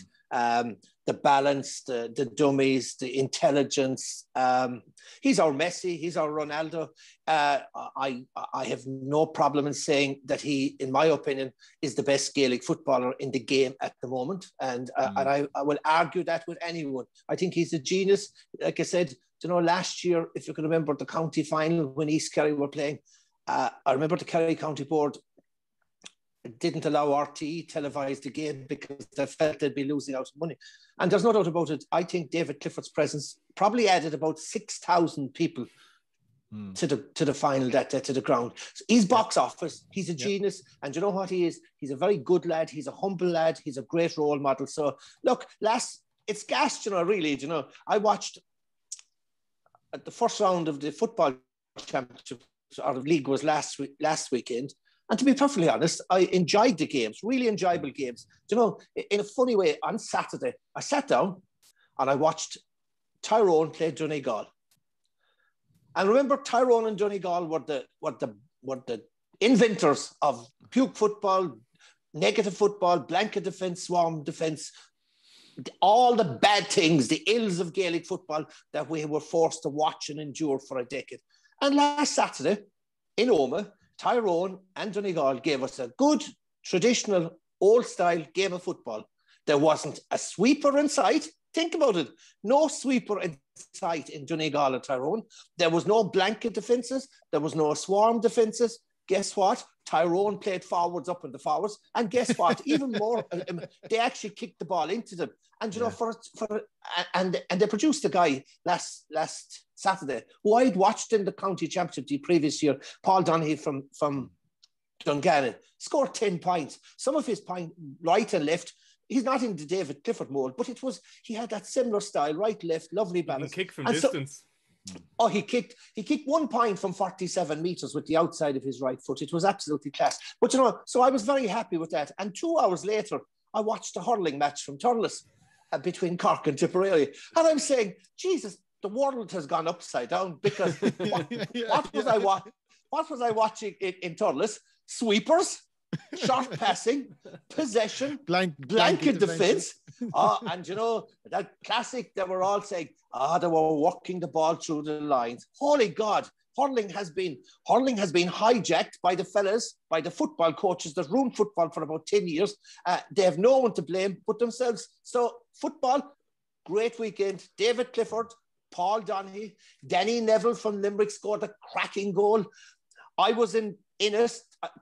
The balance, the dummies, the intelligence. He's our Messi, he's our Ronaldo. I have no problem in saying that he, in my opinion, is the best Gaelic footballer in the game at the moment. And I will argue that with anyone. I think he's a genius. Like I said, last year, if you can remember the county final when East Kerry were playing, I remember the Kerry County Board didn't allow RTÉ televise the game because they felt they'd be losing out money. And there's no doubt about it. I think David Clifford's presence probably added about 6,000 people to the final that day, to the ground. So he's box office. He's a genius. And you know what he is? He's a very good lad. He's a humble lad. He's a great role model. So look, it's gas, really. I watched at the first round of the football championship or the league was last weekend. And to be perfectly honest, I enjoyed the games, really enjoyable games. In a funny way, on Saturday, I sat down and I watched Tyrone play Donegal. And remember, Tyrone and Donegal were the inventors of puke football, negative football, blanket defence, swarm defence. all the bad things, the ills of Gaelic football that we were forced to watch and endure for a decade. And last Saturday in Omagh, Tyrone and Donegal gave us a good, traditional, old-style game of football. There wasn't a sweeper in sight. Think about it. No sweeper in sight in Donegal and Tyrone. There was no blanket defences. There was no swarm defences. Guess what? Tyrone played forwards up in the forwards. And guess what? Even more, they actually kicked the ball into them. And, you know, and they produced a guy last Saturday who I'd watched in the county championship the previous year, Paul Donaghy from Dungannon, scored 10 points. Some of his points, right and left. He's not in the David Clifford mold, but he had that similar style, right, left, lovely balance. Kick from distance. He kicked 1 point from 47 metres with the outside of his right foot. It was absolutely class. But, you know, so I was very happy with that. And 2 hours later, I watched a hurling match from Thurles between Cork and Tipperary. And I'm saying, Jesus, the world has gone upside down, because what was I watching in Thurles? Sweepers, short passing, possession, blanket defence. And, you know, that classic, they were all saying, they were walking the ball through the lines. Holy God, hurling has been hijacked by the fellas, by the football coaches that ruined football for about 10 years. They have no one to blame but themselves. So football, great weekend. David Clifford, Paul Donaghy, Danny Neville from Limerick scored a cracking goal. I was in it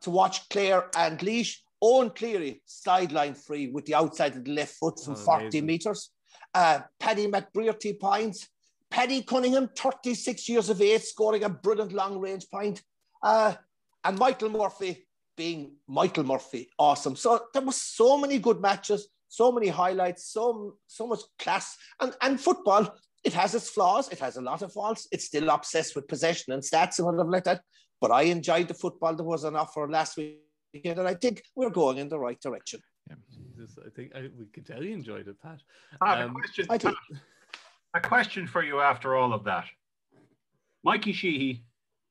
to watch Clare and Laois. Owen Cleary, sideline free with the outside of the left foot from 40 metres. Paddy McBrearty points. Paddy Cunningham, 36 years of age, scoring a brilliant long-range point. And Michael Murphy being Michael Murphy. Awesome. So there were so many good matches, so many highlights, so much class. And football, it has its flaws. It has a lot of faults. It's still obsessed with possession and stats and whatever like that. But I enjoyed the football that was on offer last weekend, and I think we're going in the right direction. Yeah. Jesus, I think we could tell you enjoyed it, Pat. A question for you after all of that. Mikey Sheehy,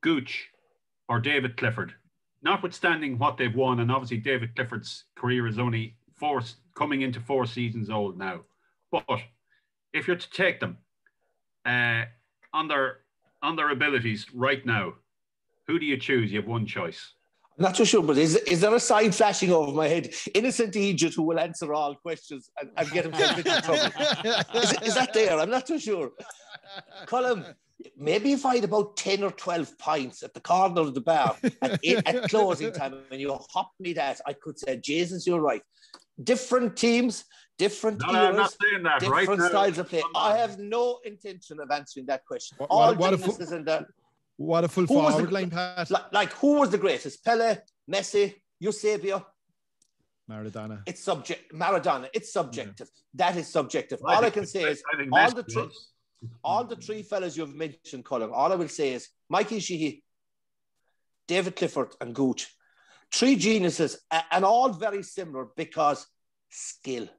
Gooch, or David Clifford, notwithstanding what they've won, and obviously David Clifford's career is only coming into 4 seasons old now. But if you're to take them on their abilities right now, who do you choose? You have one choice. I'm not too sure, but is there a sign flashing over my head? Innocent Egypt who will answer all questions and get himself into trouble. Is that there? I'm not too sure. Colm, maybe if I had about 10 or 12 pints at the corner of the bar at closing time, and you hopped me that, I could say, Jesus, you're right. Different teams, different eras, I'm not saying that, different styles of play. I have no intention of answering that question. All geniuses in there. What a full forward line, Pat. Like, who was the greatest? Pele, Messi, Eusebio? Maradona. It's Maradona. It's subjective. Yeah. That is subjective. Well, all I can say is all the three fellas you've mentioned, Colm, all I will say is Mikey Sheehy, David Clifford and Gooch. 3 geniuses, and all very similar because skill.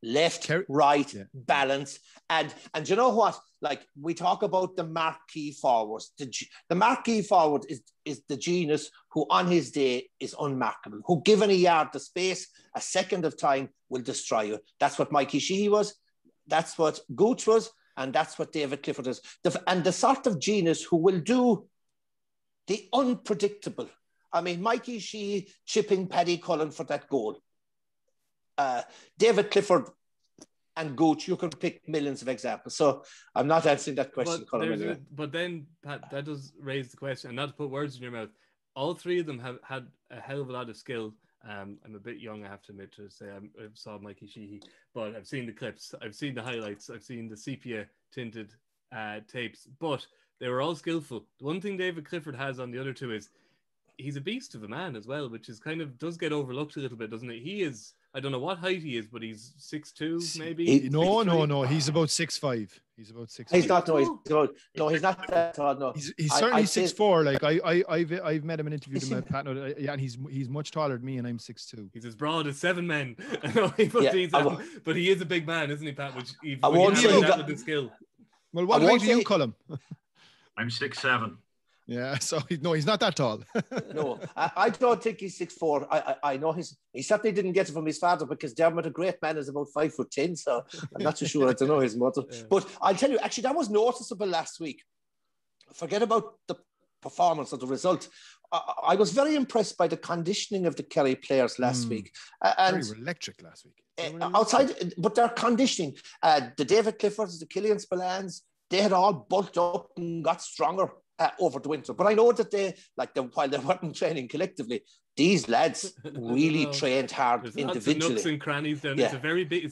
Left, right, balance. And you know what? Like, we talk about the marquee forwards. The marquee forward is the genius who on his day is unmarkable, who given a yard the space, a second of time will destroy you. That's what Mikey Sheehy was. That's what Gooch was. And that's what David Clifford is. And the sort of genius who will do the unpredictable. I mean, Mikey Sheehy chipping Paddy Cullen for that goal. David Clifford and Gooch, you can pick millions of examples. So I'm not answering that question, Colm. Anyway. But then, Pat, that does raise the question, and not to put words in your mouth, all 3 of them have had a hell of a lot of skill. I'm a bit young, I have to admit, to say I saw Mikey Sheehy, but I've seen the clips, I've seen the highlights, I've seen the sepia-tinted tapes, but they were all skillful. The one thing David Clifford has on the other 2 is he's a beast of a man as well, which is does get overlooked a little bit, doesn't it? He is, I don't know what height he is, but he's 6'2", maybe. No. He's about 6'5". He's about 6'5". He's not. No, he's not that tall. No, he's certainly 6'4". Like I've met him and interviewed him at Pat. Yeah, and he's much taller than me, and I'm 6'2". He's as broad as 7 men. But he is a big man, isn't he, Pat? Which with the skill. Well, what height are you, Colm? I'm 6'7". Yeah, so he's not that tall. No, I don't think he's 6'4". I know he certainly didn't get it from his father, because Dermot, a great man, is about 5'10". So I'm not too sure. I don't know his mother. Yeah. But I'll tell you, actually, that was noticeable last week. Forget about the performance or the result. I was very impressed by the conditioning of the Kerry players last week. And very electric last week. Outside, but their conditioning, the David Cliffords, the Kiely and Spillanes, they had all bulked up and got stronger over the winter. But I know that while they weren't training collectively, these lads really trained hard individually. Lots of nooks and crannies down. Yeah. It's a very big.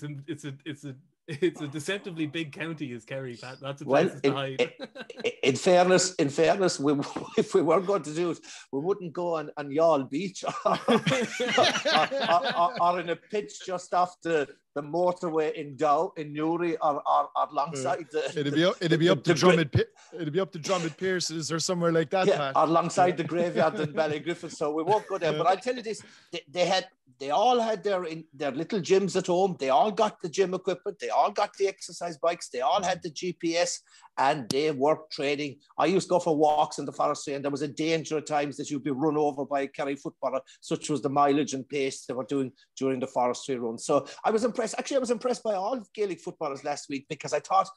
It's a deceptively big county, is Kerry, Pat. That's a place to hide. In fairness, if we were going to do it, we wouldn't go on Yall Beach or in a pitch just off the motorway in Dow, in Newry, or alongside it'd be up to Drummond Pierce's or somewhere like that. Yeah, or alongside the graveyard in Ballygriffin. So we won't go there. But I'll tell you this: they all had their little gyms at home. They all got the gym equipment. They all got the exercise bikes. They all had the GPS, and they were training. I used to go for walks in the forestry, and there was a danger at times that you'd be run over by a Kerry footballer, such was the mileage and pace they were doing during the forestry run. So I was impressed. Actually, I was impressed by all Gaelic footballers last week, because I thought,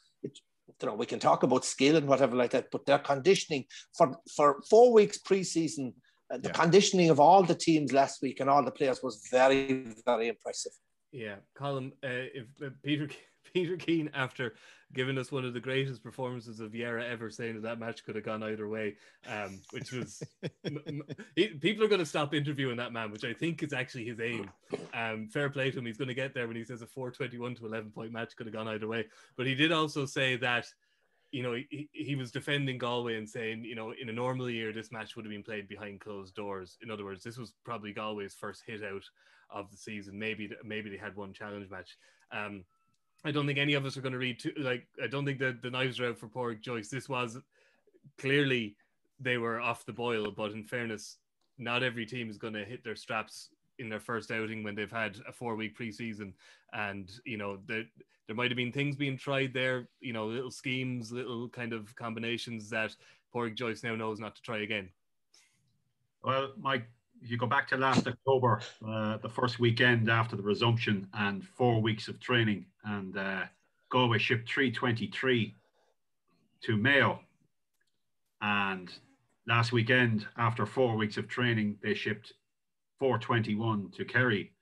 we can talk about skill and whatever like that, but their conditioning for 4 weeks pre-season, the conditioning of all the teams last week and all the players was very, very impressive. Yeah, Colm, if Peter Keane, after giving us one of the greatest performances of Viera ever, saying that match could have gone either way, which was people are going to stop interviewing that man, which I think is actually his aim. Fair play to him. He's going to get there when he says a 4-21 to 11-point match could have gone either way. But he did also say that, he was defending Galway and saying, in a normal year, this match would have been played behind closed doors. In other words, this was probably Galway's first hit out of the season. Maybe they had one challenge match. I don't think any of us are going to read I don't think that the knives are out for Pádraig Joyce. This was clearly, they were off the boil, but in fairness, not every team is going to hit their straps in their first outing when they've had a 4-week preseason. And, there might have been things being tried there, little schemes, little kind of combinations that Pádraig Joyce now knows not to try again. Well, Mike, if you go back to last October, the first weekend after the resumption and 4 weeks of training, and Galway shipped 323 to Mayo. And last weekend, after 4 weeks of training, they shipped 421 to Kerry.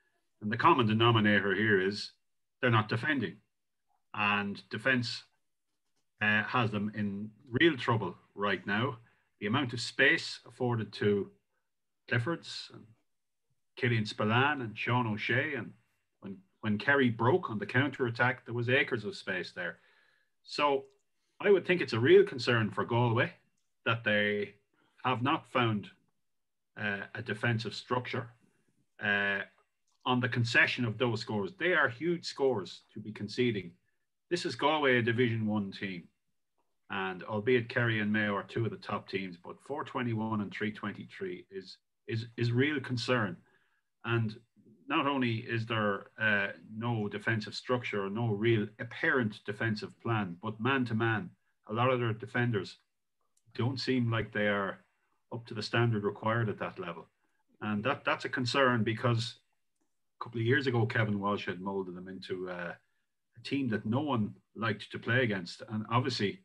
And the common denominator here is they're not defending. And defence has them in real trouble right now. The amount of space afforded to Cliffords and Kiely and Spillane and Sean O'Shea, and when Kerry broke on the counter-attack, there was acres of space there. So I would think it's a real concern for Galway that they have not found a defensive structure on the concession of those scores. They are huge scores to be conceding. This is Galway, a Division 1 team. And albeit Kerry and Mayo are two of the top teams, but 421 and 323 is real concern. And not only is there no defensive structure, no real apparent defensive plan, but man-to-man, a lot of their defenders don't seem like they are up to the standard required at that level. And that's a concern, because a couple of years ago, Kevin Walsh had moulded them into a team that no one liked to play against. And obviously,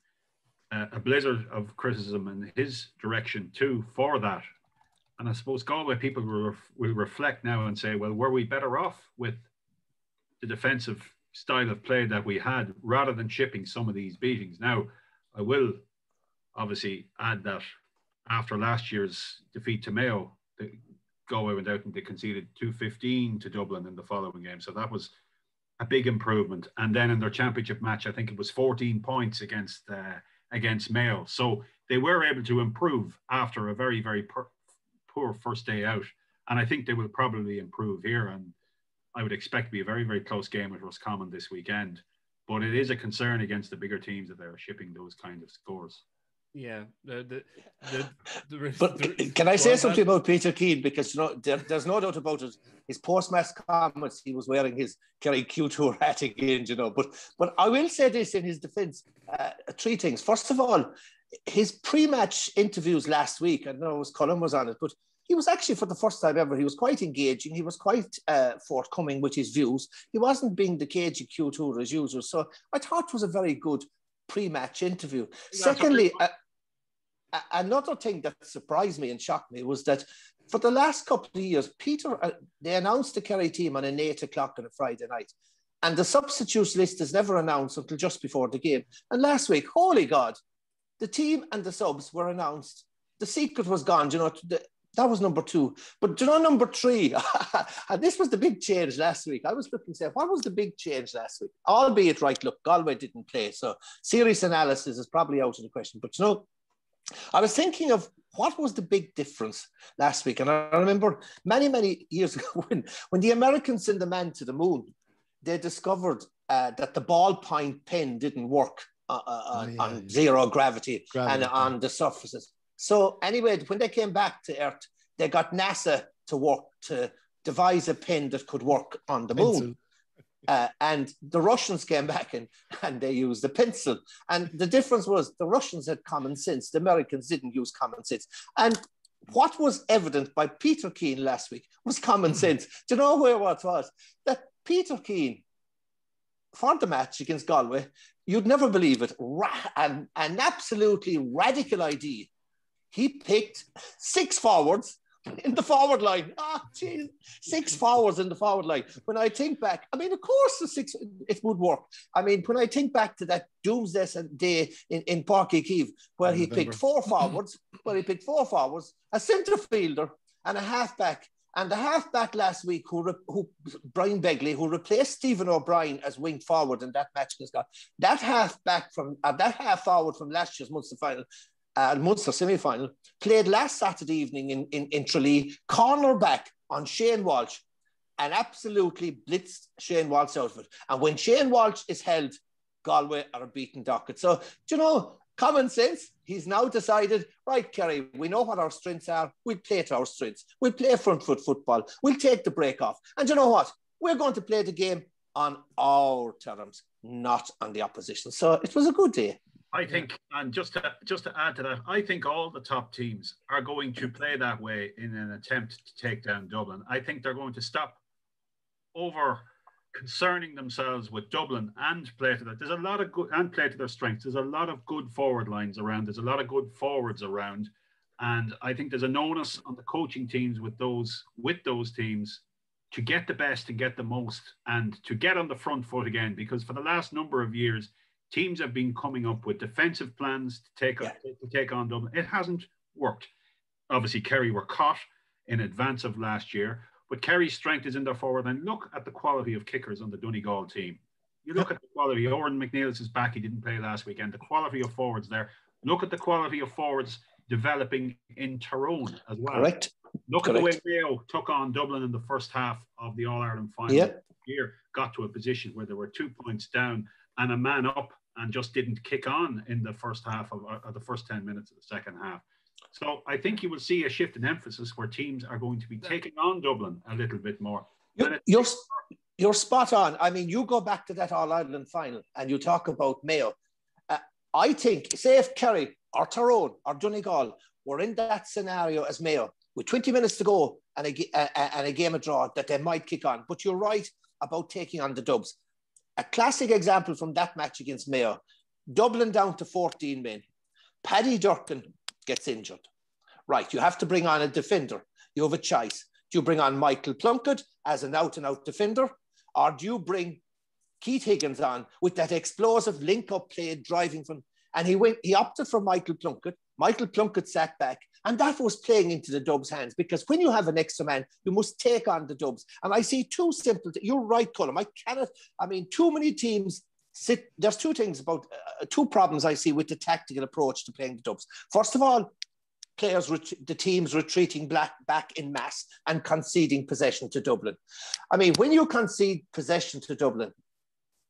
a blizzard of criticism in his direction too for that. And I suppose Galway people will reflect now and say, well, were we better off with the defensive style of play that we had rather than shipping some of these beatings? Now, I will obviously add that after last year's defeat to Mayo, Galway went out and they conceded 2-15 to Dublin in the following game. So that was a big improvement. And then in their championship match, I think it was 14 points against Mayo. So they were able to improve after a very, very poor first day out. And I think they will probably improve here. And I would expect to be a very, very close game with Roscommon this weekend. But it is a concern against the bigger teams that they're shipping those kind of scores. Yeah. Can I say something about Peter Keane? Because, there's no doubt about it. His post-match comments, he was wearing his Kerry Q2 hat again, But I will say this in his defence, three things. First of all, his pre-match interviews last week, I don't know if Colm was on it, but he was actually, for the first time ever, he was quite engaging. He was quite forthcoming with his views. He wasn't being the cagey Q2 as usual. So I thought it was a very good pre-match interview. Secondly, another thing that surprised me and shocked me was that for the last couple of years, Peter, they announced the Kerry team on an 8 o'clock on a Friday night. And the substitutes list is never announced until just before the game. And last week, holy God, the team and the subs were announced. The secret was gone, you know, that was number 2. But you know, number 3, and this was the big change last week. I was looking to say, what was the big change last week? Albeit, right, look, Galway didn't play, so serious analysis is probably out of the question. But you know, I was thinking of what was the big difference last week. And I remember many, many years ago when the Americans sent the man to the moon, they discovered that the ballpoint pen didn't work on zero gravity and on the surfaces. So anyway, when they came back to Earth, they got NASA to work to devise a pen that could work on the moon. And the Russians came back and they used a pencil. And the difference was the Russians had common sense. The Americans didn't use common sense. And what was evident by Peter Keane last week was common sense. Do you know where what was? That Peter Keane, for the match against Galway, you'd never believe it, an absolutely radical idea. He picked 6 forwards in the forward line. Oh, geez, 6 forwards in the forward line. When I think back, I mean, of course, it would work. I mean, when I think back to that doomsday day in Páirc Uí Chaoimh, where he picked 4 forwards, a centre fielder and a halfback. And the halfback last week, who Brian Begley, who replaced Stephen O'Brien as wing forward in that match against Galway, that half forward from last year's Munster semi-final, played last Saturday evening in Tralee, cornerback on Shane Walsh, and absolutely blitzed Shane Walsh out of it. And when Shane Walsh is held, Galway are a beaten docket. So, do you know, common sense, he's now decided, right, Kerry, we know what our strengths are. We'll play to our strengths. We'll play front foot football. We'll take the break off. And you know what? We're going to play the game on our terms, not on the opposition. So it was a good day. I think, and just to add to that, I think all the top teams are going to play that way in an attempt to take down Dublin. I think they're going to stop over concerning themselves with Dublin and play to that. There's a lot of good, and play to their strengths. There's a lot of good forward lines around. There's a lot of good forwards around. And I think there's an onus on the coaching teams with those teams to get the best and get the most and to get on the front foot again, because for the last number of years, teams have been coming up with defensive plans to take on Dublin. It hasn't worked. Obviously, Kerry were caught in advance of last year, but Kerry's strength is in their forward. And look at the quality of kickers on the Donegal team. You look at the quality. Oren McNeil's is back. He didn't play last weekend. The quality of forwards there. Look at the quality of forwards developing in Tyrone as well. Correct. Look at the way Mayo took on Dublin in the first half of the All-Ireland final. Here got to a position where there were 2 points down and a man up and just didn't kick on in the first half of the first 10 minutes of the second half. So I think you will see a shift in emphasis where teams are going to be taking on Dublin a little bit more. You're spot on. I mean, you go back to that All-Ireland final and you talk about Mayo. I think, say if Kerry or Tyrone or Donegal were in that scenario as Mayo, with 20 minutes to go and a game of draw, that they might kick on. But you're right about taking on the Dubs. A classic example from that match against Mayo, Dublin down to 14 men. Paddy Durkin gets injured. Right, you have to bring on a defender. You have a choice. Do you bring on Michael Plunkett as an out-and-out defender? Or do you bring Keith Higgins on with that explosive link-up play driving from... And he opted for Michael Plunkett. Michael Plunkett sat back, and that was playing into the Dubs' hands, because when you have an extra man, you must take on the Dubs. And I see two simple... You're right, Colm. Too many teams sit... There's two things about... two problems I see with the tactical approach to playing the Dubs. First of all, the teams retreating back in mass and conceding possession to Dublin. I mean, when you concede possession to Dublin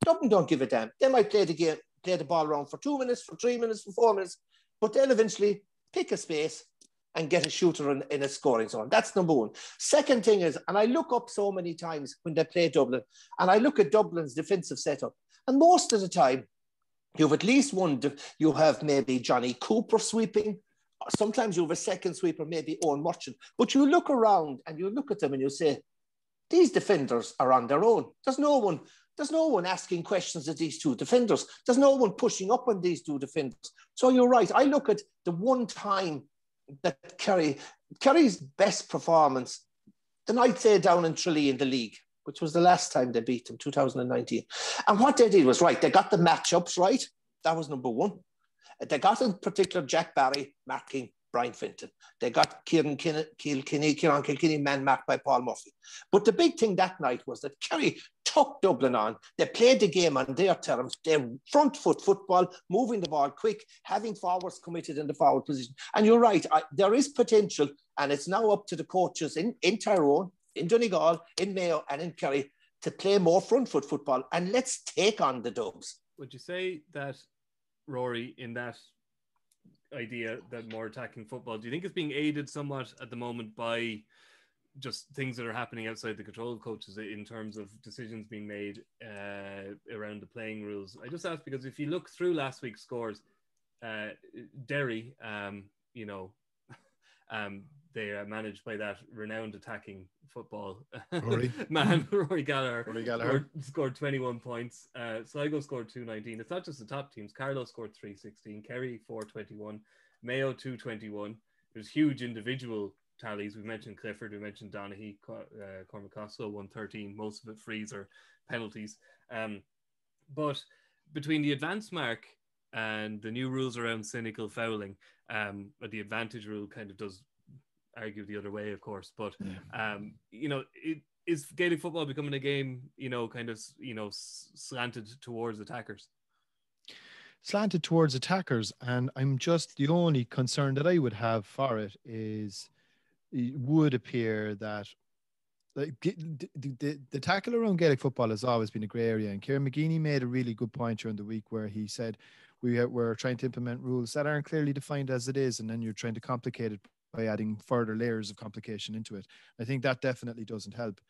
don't give a damn. They might play the ball around for 2 minutes, for 3 minutes, for 4 minutes, but they'll eventually pick a space and get a shooter in a scoring zone. That's number one. Second thing is, and I look up so many times when they play Dublin, and I look at Dublin's defensive setup, and most of the time, You have at least one. You have maybe Johnny Cooper sweeping. Sometimes you have a second sweeper, maybe Owen Merchant. But you look around and you look at them and you say, these defenders are on their own. There's no one asking questions of these two defenders. There's no one pushing up on these two defenders. So you're right. I look at the one time that Kerry's best performance, the night they down in Tralee in the league, which was the last time they beat them, 2019. And what they did was, right, they got the matchups right. That was number one. They got in particular Jack Barry marking Brian Finton. They got Kieran Kilkenny man marked by Paul Murphy. But the big thing that night was that Kerry took Dublin on. They played the game on their terms. They front foot football, moving the ball quick, having forwards committed in the forward position. And you're right, there is potential, and it's now up to the coaches in Tyrone, in Donegal, in Mayo, and in Kerry to play more front foot football. And let's take on the Dubs. Would you say that, Rory, in that idea that more attacking football, do you think it's being aided somewhat at the moment by just things that are happening outside the control of coaches in terms of decisions being made around the playing rules? I just ask because if you look through last week's scores, Derry, they are managed by that renowned attacking football man, Rory Gallagher scored 21 points. Sligo scored 219. It's not just the top teams. Carlow scored 316. Kerry 421. Mayo 221. There's huge individual tallies. We mentioned Clifford. We mentioned Donaghy. Cormac Costco 113. Most of it frees or penalties. But between the advance mark and the new rules around cynical fouling, but the advantage rule kind of does argue the other way, of course, but is Gaelic football becoming a game slanted towards attackers? Slanted towards attackers, and I'm just, the only concern that I would have for it is it would appear that like the tackle around Gaelic football has always been a grey area, and Kieran McGeeney made a really good point during the week where he said we're trying to implement rules that aren't clearly defined as it is, and then you're trying to complicate it by adding further layers of complication into it. I think that definitely doesn't help.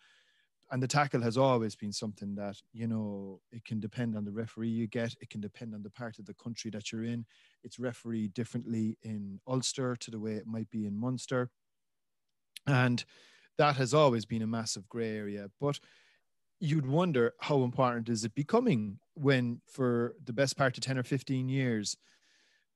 And the tackle has always been something that, it can depend on the referee you get. It can depend on the part of the country that you're in. It's refereed differently in Ulster to the way it might be in Munster. And that has always been a massive grey area. But you'd wonder how important is it becoming when for the best part of 10 or 15 years,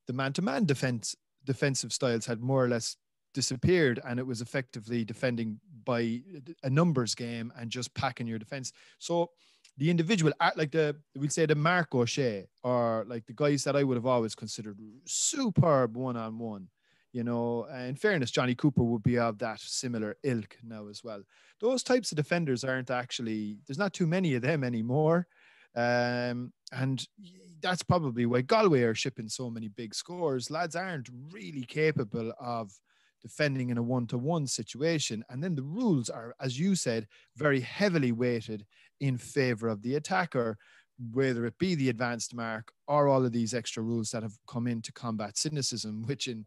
the man-to-man defensive styles had more or less disappeared, and it was effectively defending by a numbers game and just packing your defense. So the individual, like we'd say the Mark O'Shea, or like the guys that I would have always considered superb one-on-one, in fairness, Johnny Cooper would be of that similar ilk now as well. Those types of defenders aren't actually, there's not too many of them anymore. And that's probably why Galway are shipping so many big scores. Lads aren't really capable of defending in a one-to-one situation. And then the rules are, as you said, very heavily weighted in favor of the attacker, whether it be the advanced mark or all of these extra rules that have come in to combat cynicism, which in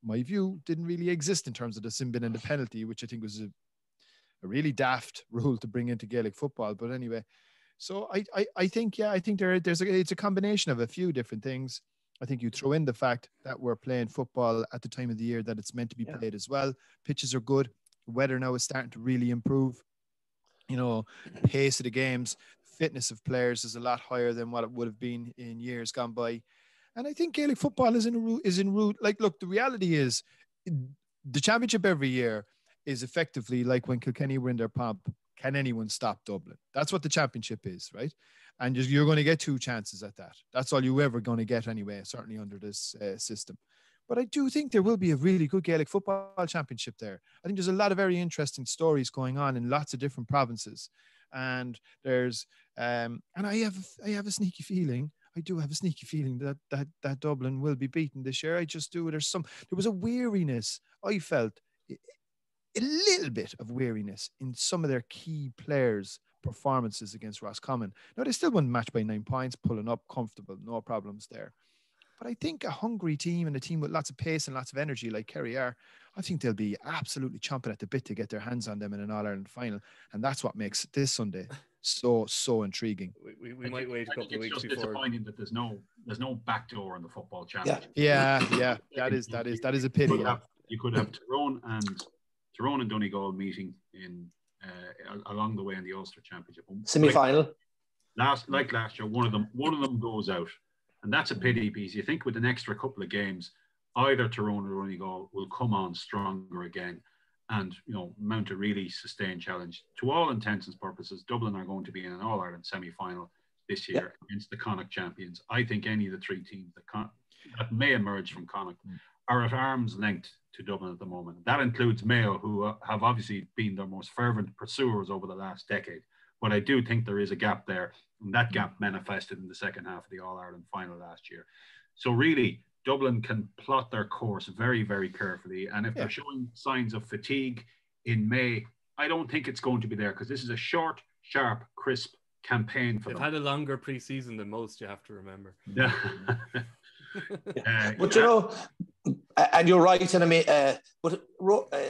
my view didn't really exist in terms of the sin bin and the penalty, which I think was a really daft rule to bring into Gaelic football. But anyway, so I think it's a combination of a few different things. I think you throw in the fact that we're playing football at the time of the year that it's meant to be played as well. Pitches are good. The weather now is starting to really improve. Pace of the games, fitness of players is a lot higher than what it would have been in years gone by. And I think Gaelic football is in route. Like, look, the reality is the championship every year is effectively like when Kilkenny were in their pomp. Can anyone stop Dublin? That's what the championship is, right? And you're going to get 2 chances at that. That's all you're ever going to get anyway, certainly under this system. But I do think there will be a really good Gaelic football championship there. I think there's a lot of very interesting stories going on in lots of different provinces. And there's, and I have a sneaky feeling, I do have a sneaky feeling that Dublin will be beaten this year. I just do. There was a weariness. I felt a little bit of weariness in some of their key players' performances against Roscommon. Now, they still won the match by 9 points, pulling up comfortable, no problems there. But I think a hungry team and a team with lots of pace and lots of energy like Kerry are, I think they'll be absolutely chomping at the bit to get their hands on them in an All-Ireland final. And that's what makes this Sunday so intriguing. We might wait a couple of weeks just before. Disappointing that there's no back door in the football championship. Yeah. That is a pity. You could have Tyrone and Donegal meeting in along the way in the Ulster Championship semi-final. Last year, one of them goes out, and that's a pity because you think with an extra couple of games, either Tyrone or Donegal will come on stronger again, and mount a really sustained challenge. To all intents and purposes, Dublin are going to be in an All-Ireland semi-final this year against the Connacht champions. I think any of the three teams that may emerge from Connacht are at arm's length to Dublin at the moment. That includes Mayo, who have obviously been their most fervent pursuers over the last decade. But I do think there is a gap there, and that gap manifested in the second half of the All-Ireland final last year. So really, Dublin can plot their course very, very carefully. And if they're showing signs of fatigue in May, I don't think it's going to be there, because this is a short, sharp, crisp campaign for them. They've had a longer pre-season than most, you have to remember. Yeah. But and you're right, and I mean, but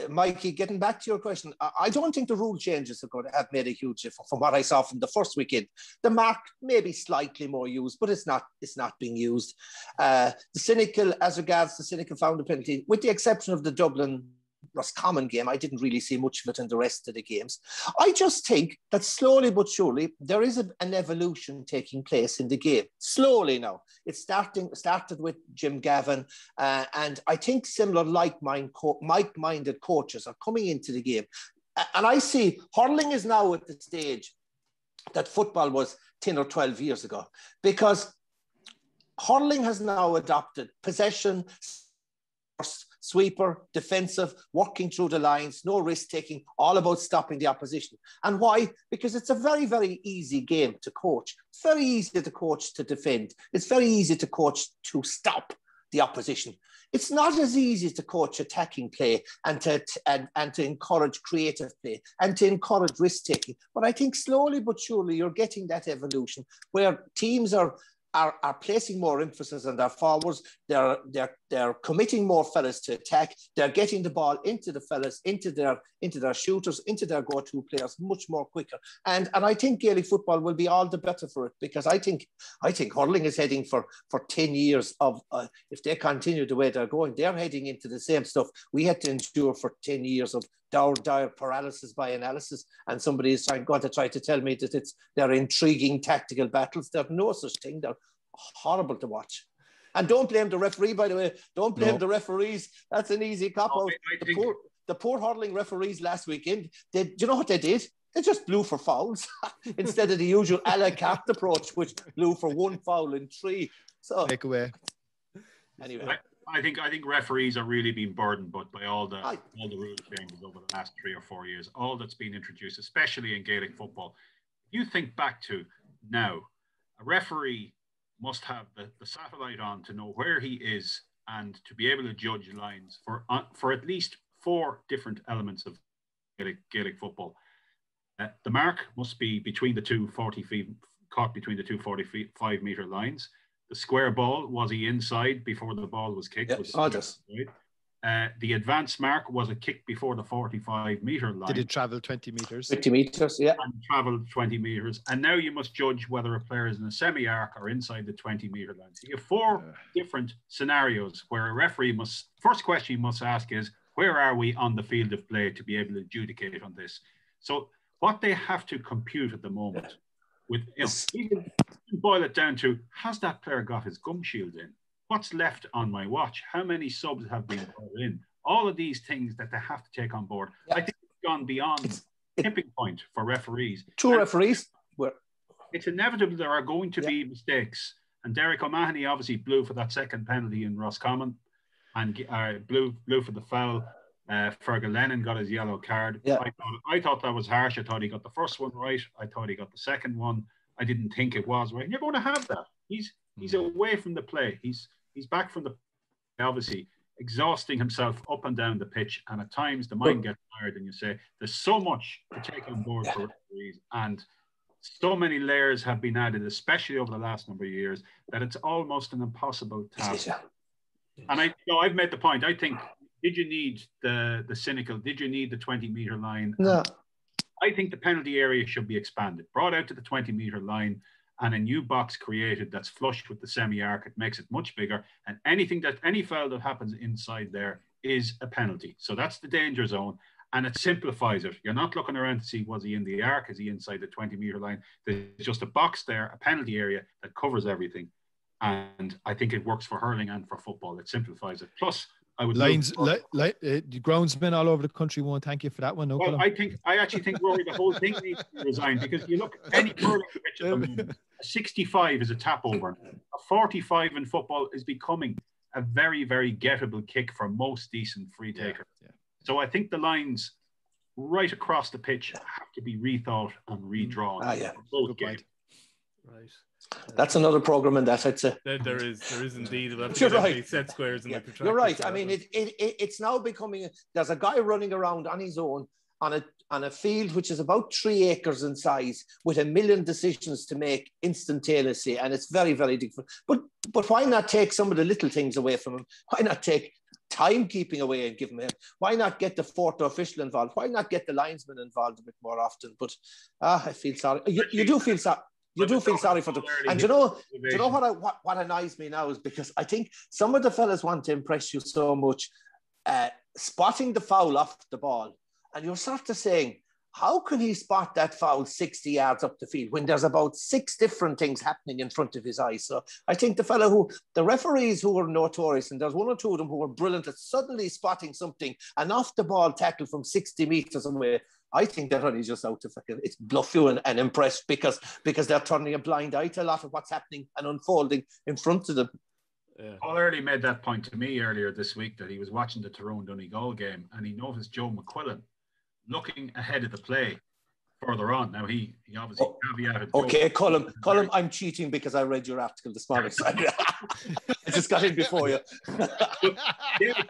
Mikey, getting back to your question, I don't think the rule changes are going to have made a huge difference. From what I saw from the first weekend, the mark may be slightly more used, but it's not being used. As regards the cynical found a penalty, with the exception of the Dublin Roscommon game, I didn't really see much of it in the rest of the games. I just think that slowly but surely there is an evolution taking place in the game. Slowly now. It started with Jim Gavin, and I think similar like-minded coaches are coming into the game. And I see hurling is now at the stage that football was 10 or 12 years ago, because hurling has now adopted possession, sweeper, defensive, working through the lines, no risk-taking, all about stopping the opposition. And why? Because it's a very, very easy game to coach. It's very easy to coach to defend. It's very easy to coach to stop the opposition. It's not as easy to coach attacking play and to encourage creative play and to encourage risk-taking. But I think slowly but surely you're getting that evolution where teams are placing more emphasis on their forwards. They're committing more fellas to attack. They're getting the ball into the fellas, into their shooters, into their go-to players much more quicker. And I think Gaelic football will be all the better for it, because I think hurling is heading for 10 years of if they continue the way they're going, they're heading into the same stuff we had to endure for 10 years of dire paralysis by analysis. And somebody is going to try to tell me that they're intriguing tactical battles. There's no such thing. They're horrible to watch. And don't blame the referee, by the way. Don't blame the referees. That's an easy cop-out. The poor hurling referees last weekend, do you know what they did? They just blew for fouls instead of the usual a la carte approach, which blew for one foul in 3. So take away. Anyway. I think referees are really being burdened by all the rule changes over the last 3 or 4 years, all that's been introduced, especially in Gaelic football. You think back to now, a referee must have the satellite on to know where he is and to be able to judge lines for at least 4 different elements of Gaelic football. The mark must be between the two 40 feet, caught between the two 45-metre lines. The square ball, was he inside before the ball was kicked? Yeah, the advance mark, was a kick before the 45-metre line. Did it travel 20 metres? 50 metres, yeah. And travelled 20 metres. And now you must judge whether a player is in a semi-arc or inside the 20-metre line. So you have 4 different scenarios where a referee first question you must ask is, where are we on the field of play to be able to adjudicate on this? So what they have to compute at the moment, with you can boil it down to, has that player got his gum shield in? What's left on my watch? How many subs have been brought in? All of these things that they have to take on board. I think it's gone beyond tipping point for referees. Referees. It's inevitable there are going to be mistakes. And Derek O'Mahony obviously blew for that second penalty in Roscommon and blew for the foul. Fergal Lennon got his yellow card. Yeah. I thought that was harsh. I thought he got the first one right. I thought he got the second one. I didn't think it was right. And you're going to have that. He's away from the play. He's back from the obviously exhausting himself up and down the pitch. And at times the mind gets tired, and you say there's so much to take on board for referees, and so many layers have been added, especially over the last number of years, that it's almost an impossible task. And I've made the point. I think, did you need the cynical? Did you need the 20-metre line? No. I think the penalty area should be expanded, brought out to the 20-metre line, and a new box created that's flush with the semi-arc. It makes it much bigger, and any foul that happens inside there is a penalty. So that's the danger zone, and it simplifies it. You're not looking around to see, was he in the arc? Is he inside the 20-metre line? There's just a box there, a penalty area that covers everything. And I think it works for hurling and for football. It simplifies it. Plus, I would groundsmen all over the country won't thank you for that one. No, well, I actually think, Rory, the whole thing needs to be resigned, because you look any hurling pitch at the moment, a 65 is a tap over. A 45 in football is becoming a very, very gettable kick for most decent free takers. Yeah. So I think the lines right across the pitch have to be rethought and redrawn. Both games. Right. That's another program, and that I'd say there is indeed. You're right. Set squares and the you're right. I mean, it's now becoming. There's a guy running around on his own on a field which is about 3 acres in size, with 1 million decisions to make instantaneously, and it's very, very difficult. But why not take some of the little things away from him? Why not take timekeeping away and give him? Why not get the fourth official involved? Why not get the linesman involved a bit more often? But I feel sorry. You do feel sorry. You do feel sorry for them. And you know what annoys me now is, because I think some of the fellas want to impress you so much, spotting the foul off the ball. And you're sort of saying, how can he spot that foul 60 yards up the field when there's about 6 different things happening in front of his eyes? So I think the referees who were notorious, and there's 1 or 2 of them who were brilliant at suddenly spotting something, an off the ball tackle from 60 meters away. I think they're only just out to it's bluff you and impressed because they're turning a blind eye to a lot of what's happening and unfolding in front of them. Paul Early made that point to me earlier this week, that he was watching the Tyrone-Donegal game and he noticed Joe McQuillan looking ahead of the play further on. Now, he obviously caveated. Okay, Colm, I'm cheating because I read your article this morning. So I just got in before you. David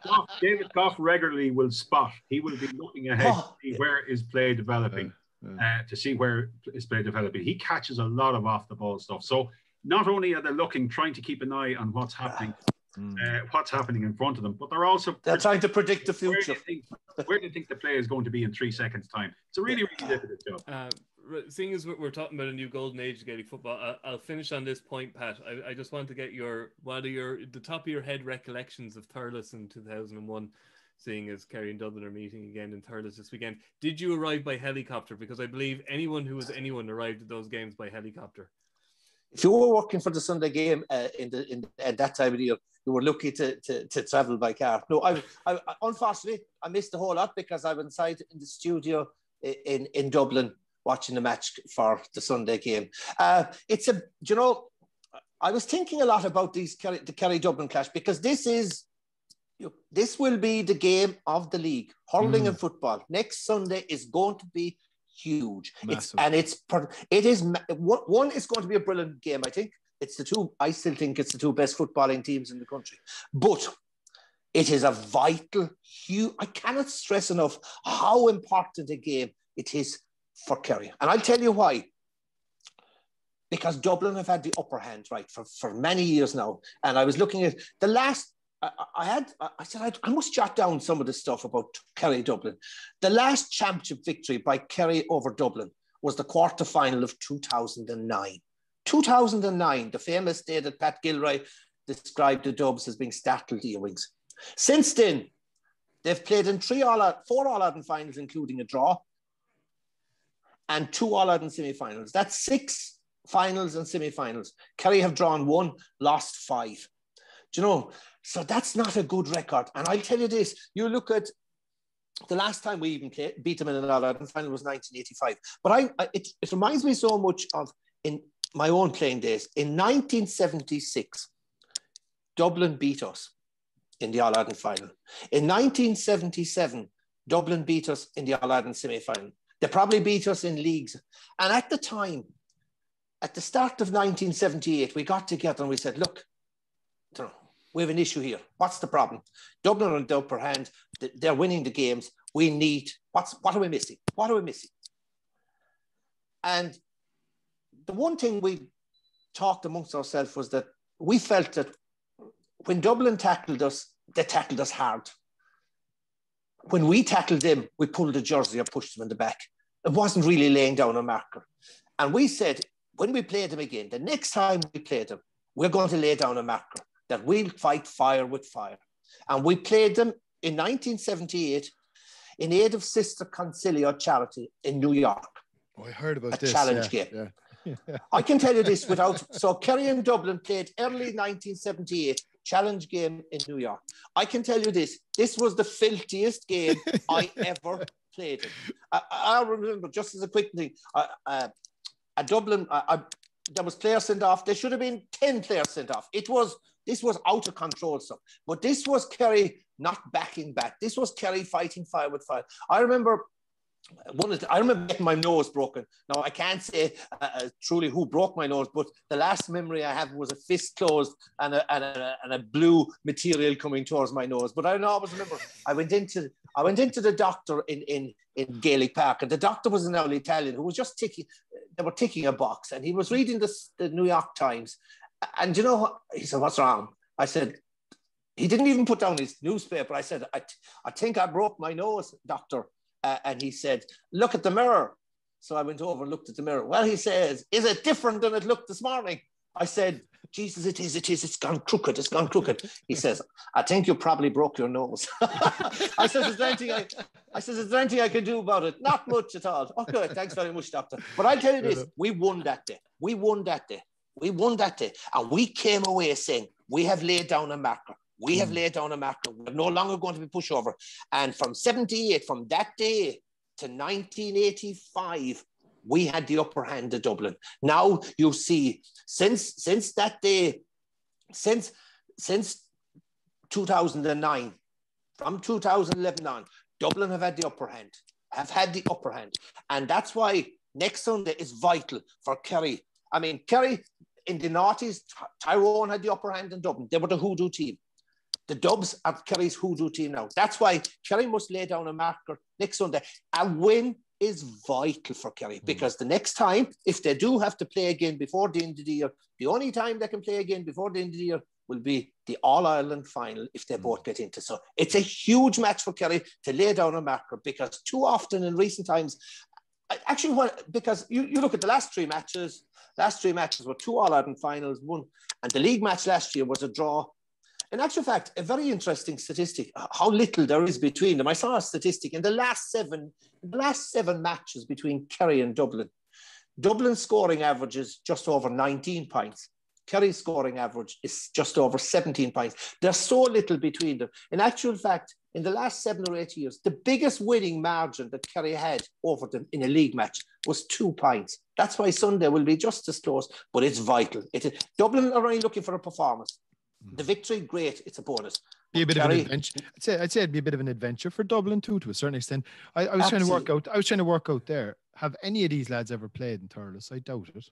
Goff regularly will spot. He will be looking ahead to see where is play developing, He catches a lot of off-the-ball stuff. So not only are they trying to keep an eye on what's happening, in front of them, but they're trying to predict the future. Where do you think the play is going to be in 3 seconds' time? It's a really, really difficult job. Seeing as we're talking about a new golden age of Gaelic football, I'll finish on this point, Pat. I just want to get the top of your head recollections of Thurles in 2001, seeing as Kerry and Dublin are meeting again in Thurles this weekend. Did you arrive by helicopter? Because I believe anyone arrived at those games by helicopter. If you were working for the Sunday game at that time of the year, you were lucky to travel by car. No, I unfortunately I missed a whole lot because I was inside in the studio in Dublin watching the match for the Sunday game. I was thinking a lot about the Kerry Dublin clash, because this will be the game of the league, hurling and football. Next Sunday is going to be huge. It's going to be a brilliant game. I still think it's the 2 best footballing teams in the country, but it is a vital, huge. I cannot stress enough how important a game it is for Kerry, and I'll tell you why. Because Dublin have had the upper hand, right, for many years now, and I was looking at the last. I said I must jot down some of the stuff about Kerry Dublin. The last championship victory by Kerry over Dublin was the quarter-final of 2009. 2009, the famous day that Pat Gilroy described the Dubs as being startled earwigs. Since then, they've played in 4 All-Ireland finals, including a draw, and 2 All-Ireland semi-finals. That's 6 finals and semi-finals. Kerry have drawn 1, lost 5. Do you know? So that's not a good record. And I'll tell you this, you look at the last time we even beat them in an All-Ireland final was 1985. But it reminds me so much of in my own playing days. In 1976, Dublin beat us in the All-Ireland final. In 1977, Dublin beat us in the All-Ireland semi-final. They probably beat us in leagues. And at the time, at the start of 1978, we got together and we said, look, we have an issue here. What's the problem? Dublin are on the upper hand. They're winning the games. We need, what are we missing? What are we missing? And the one thing we talked amongst ourselves was that we felt that when Dublin tackled us, they tackled us hard. When we tackled them, we pulled the jersey or pushed them in the back. It wasn't really laying down a marker. And we said, when we played them again, the next time we played them, we're going to lay down a marker that we'll fight fire with fire. And we played them in 1978 in aid of Sister Concilio charity in New York. Oh, I heard about this. A challenge game. Yeah. I can tell you this without... So Kerry and Dublin played early 1978 challenge game in New York. I can tell you this. This was the filthiest game I ever played in. I remember, just as a quick thing, at Dublin, there was players sent off. There should have been 10 players sent off. This was out of control stuff. But this was Kerry not backing back. This was Kerry fighting fire with fire. I remember getting my nose broken. Now, I can't say truly who broke my nose, but the last memory I have was a fist closed and a blue material coming towards my nose. But I always remember I went into the doctor in Gaelic Park, and the doctor was an old Italian who was just ticking a box, and he was reading the New York Times. And you know, he said, "What's wrong?" I said, he didn't even put down his newspaper. I said, I think I broke my nose, doctor. And he said, "Look at the mirror." So I went over and looked at the mirror. Well, he says, "Is it different than it looked this morning?" I said, "Jesus, it is. It's gone crooked. It's gone crooked." He says, "I think you probably broke your nose." I said, "Is there anything I can do about it?" "Not much at all." "Okay, thanks very much, doctor." But I'll tell you this, we won that day. We won that day. And we came away saying, we have laid down a marker. We have laid down a marker. We're no longer going to be pushover. And from 78, from that day to 1985, we had the upper hand at Dublin. Now you see, since that day, since 2009, from 2011 on, Dublin have had the upper hand. And that's why next Sunday is vital for Kerry. I mean, Kerry, in the noughties, Tyrone had the upper hand in Dublin. They were the hoodoo team. The Dubs are Kerry's hoodoo team now. That's why Kerry must lay down a marker next Sunday. A win is vital for Kerry because the next time, if they do have to play again before the end of the year, the only time they can play again before the end of the year will be the All-Ireland final if they both get into. So it's a huge match for Kerry to lay down a marker because too often in recent times, because you look at the last three matches were two All-Ireland finals, one, and the league match last year was a draw. In actual fact, a very interesting statistic, how little there is between them. I saw a statistic in the last seven matches between Kerry and Dublin. Dublin's scoring average is just over 19 points. Kerry's scoring average is just over 17 points. There's so little between them. In actual fact, in the last 7 or 8 years, the biggest winning margin that Kerry had over them in a league match was 2 points. That's why Sunday will be just as close, but it's vital. Dublin are only looking for a performance. The victory, great, it's a bonus. Be a bit of an adventure. I'd say it'd be a bit of an adventure for Dublin too, to a certain extent. I was trying to work out there. Have any of these lads ever played in Thurles? I doubt it.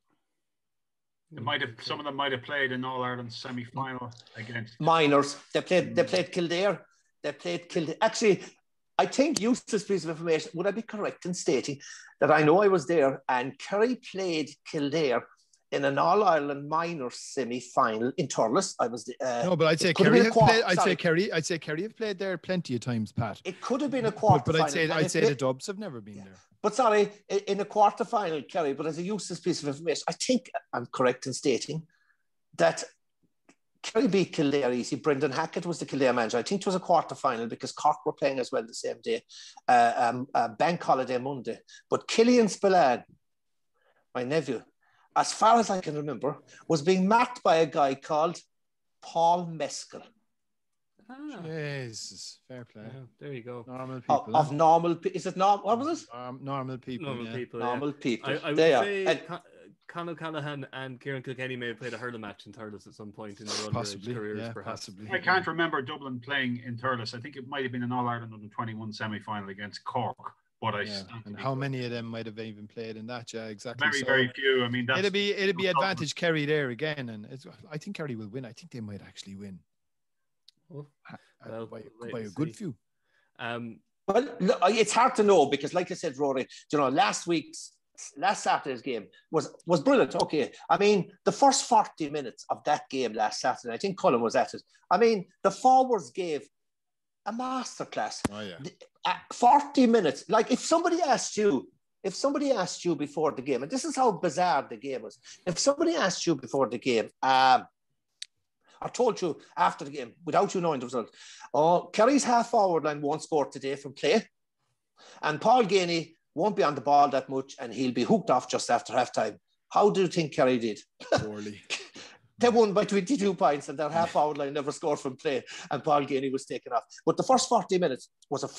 Some of them might have played in All-Ireland semi-final against minors. They played Kildare. Actually, I think useless piece of information. Would I be correct in stating that I know I was there and Kerry played Kildare in an All-Ireland minor semi-final in Thurles? I was no, but I'd say Kerry have played. I'd say Kerry have played there plenty of times, Pat. It could have been a quarter. But I'd say the Dubs have never been there. But sorry, in a quarter final, Kerry. But as a useless piece of information, I think I'm correct in stating that Kerry beat Kildare easy. Brendan Hackett was the Kildare manager. I think it was a quarter final because Cork were playing as well the same day, bank holiday Monday. But Killian Spillane, my nephew, as far as I can remember, was being marked by a guy called Paul Mescal. Jesus, fair play. Yeah, there you go. Normal people. Of normal people. Is it normal? What was it? Normal people. Normal people. I would say Conor O'Callaghan and Kieran Kilkenny may have played a hurling match in Thurles at some point in their careers, perhaps. Possibly. I can't remember Dublin playing in Thurles. I think it might have been an All-Ireland under-21 semi-final against Cork. But and how many of them might have even played in that? Yeah, exactly. Very few. I mean, it'd be advantage Kerry there again, and I think Kerry will win. I think they might actually win. By a good few. Well, it's hard to know because, like I said, Rory, last Saturday's game was brilliant. Okay, I mean, the first 40 minutes of that game last Saturday, I think Colm was at it. I mean, the forwards gave a masterclass. Oh yeah. 40 minutes. Like if somebody asked you if somebody asked you before the game, and this is how bizarre the game was, if somebody asked you before the game, or told you after the game, without you knowing the result, oh, Kerry's half-forward line won't score today from play, and Paul Ganey won't be on the ball that much, and he'll be hooked off just after half-time, how do you think Kerry did? Poorly. They won by 22 points and their half-forward line never scored from play, and Paul Ganey was taken off. But the first 40 minutes was a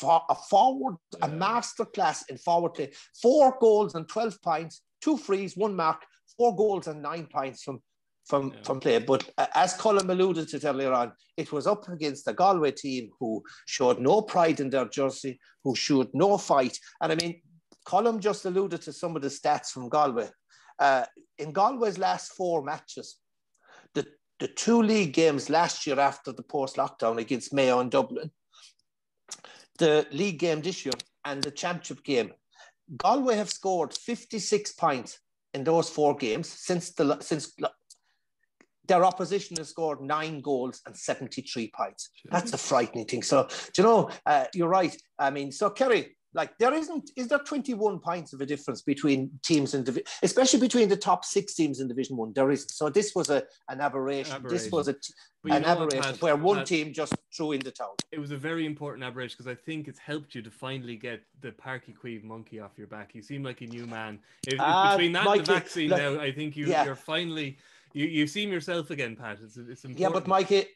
masterclass in forward play. 4 goals and 12 points, 2 frees, 1 mark, 4 goals and 9 points from play. But as Colm alluded to earlier on, it was up against the Galway team who showed no pride in their jersey, who showed no fight. And I mean, Colm just alluded to some of the stats from Galway. In Galway's last 4 matches, the 2 league games last year after the post-lockdown against Mayo and Dublin, the league game this year and the championship game, Galway have scored 56 points in those 4 games since their opposition has scored 9 goals and 73 points. That's a frightening thing. So, you're right. I mean, so Kerry, like is there 21 points of a difference between teams in division, especially between the top 6 teams in Division 1? There isn't. So this was an aberration. This was an aberration where one team just threw in the towel. It was a very important aberration because I think it's helped you to finally get the Parky Queeve monkey off your back. You seem like a new man. Between that Mikey, and the vaccine now, I think you're finally, you seem yourself again, Pat. It's important. Yeah, but Mikey,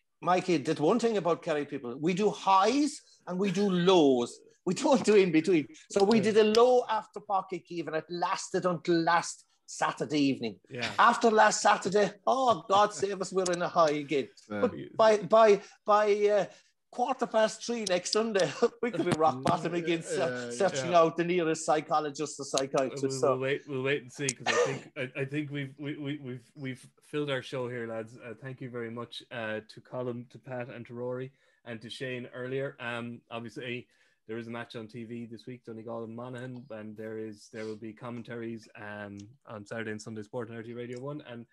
did one thing about Kerry people. We do highs and we do lows. We don't do in between. So we did a low after Parky Queeve and it lasted until last Saturday evening. Yeah. After last Saturday, oh, God save us, we're in a high again. But by 3:15 next Sunday, we could be rock bottom again, searching out the nearest psychologist or psychiatrist. We'll wait and see, because I think we've filled our show here, lads. Thank you very much to Colm, to Pat, and to Rory, and to Shane earlier. Obviously, there is a match on TV this week, Donegal and Monaghan, and there will be commentaries on Saturday and Sunday Sport on RTÉ Radio 1, and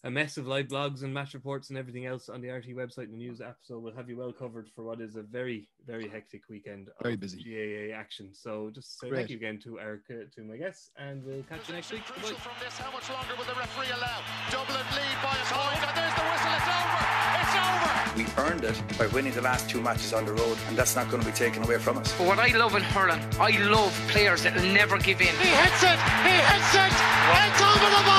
a mess of live blogs and match reports and everything else on the RTÉ website and the news app. So we'll have you well covered for what is a very, very hectic weekend of busy GAA action. So just say thank you again to my guests, and we'll catch you next week. From this, how much longer will the referee allow? Dublin lead by a point, and there's the whistle. It's over. It's over. We earned it by winning the last 2 matches on the road, and that's not going to be taken away from us. But what I love in hurling, I love players that will never give in. He hits it. It's over the bar.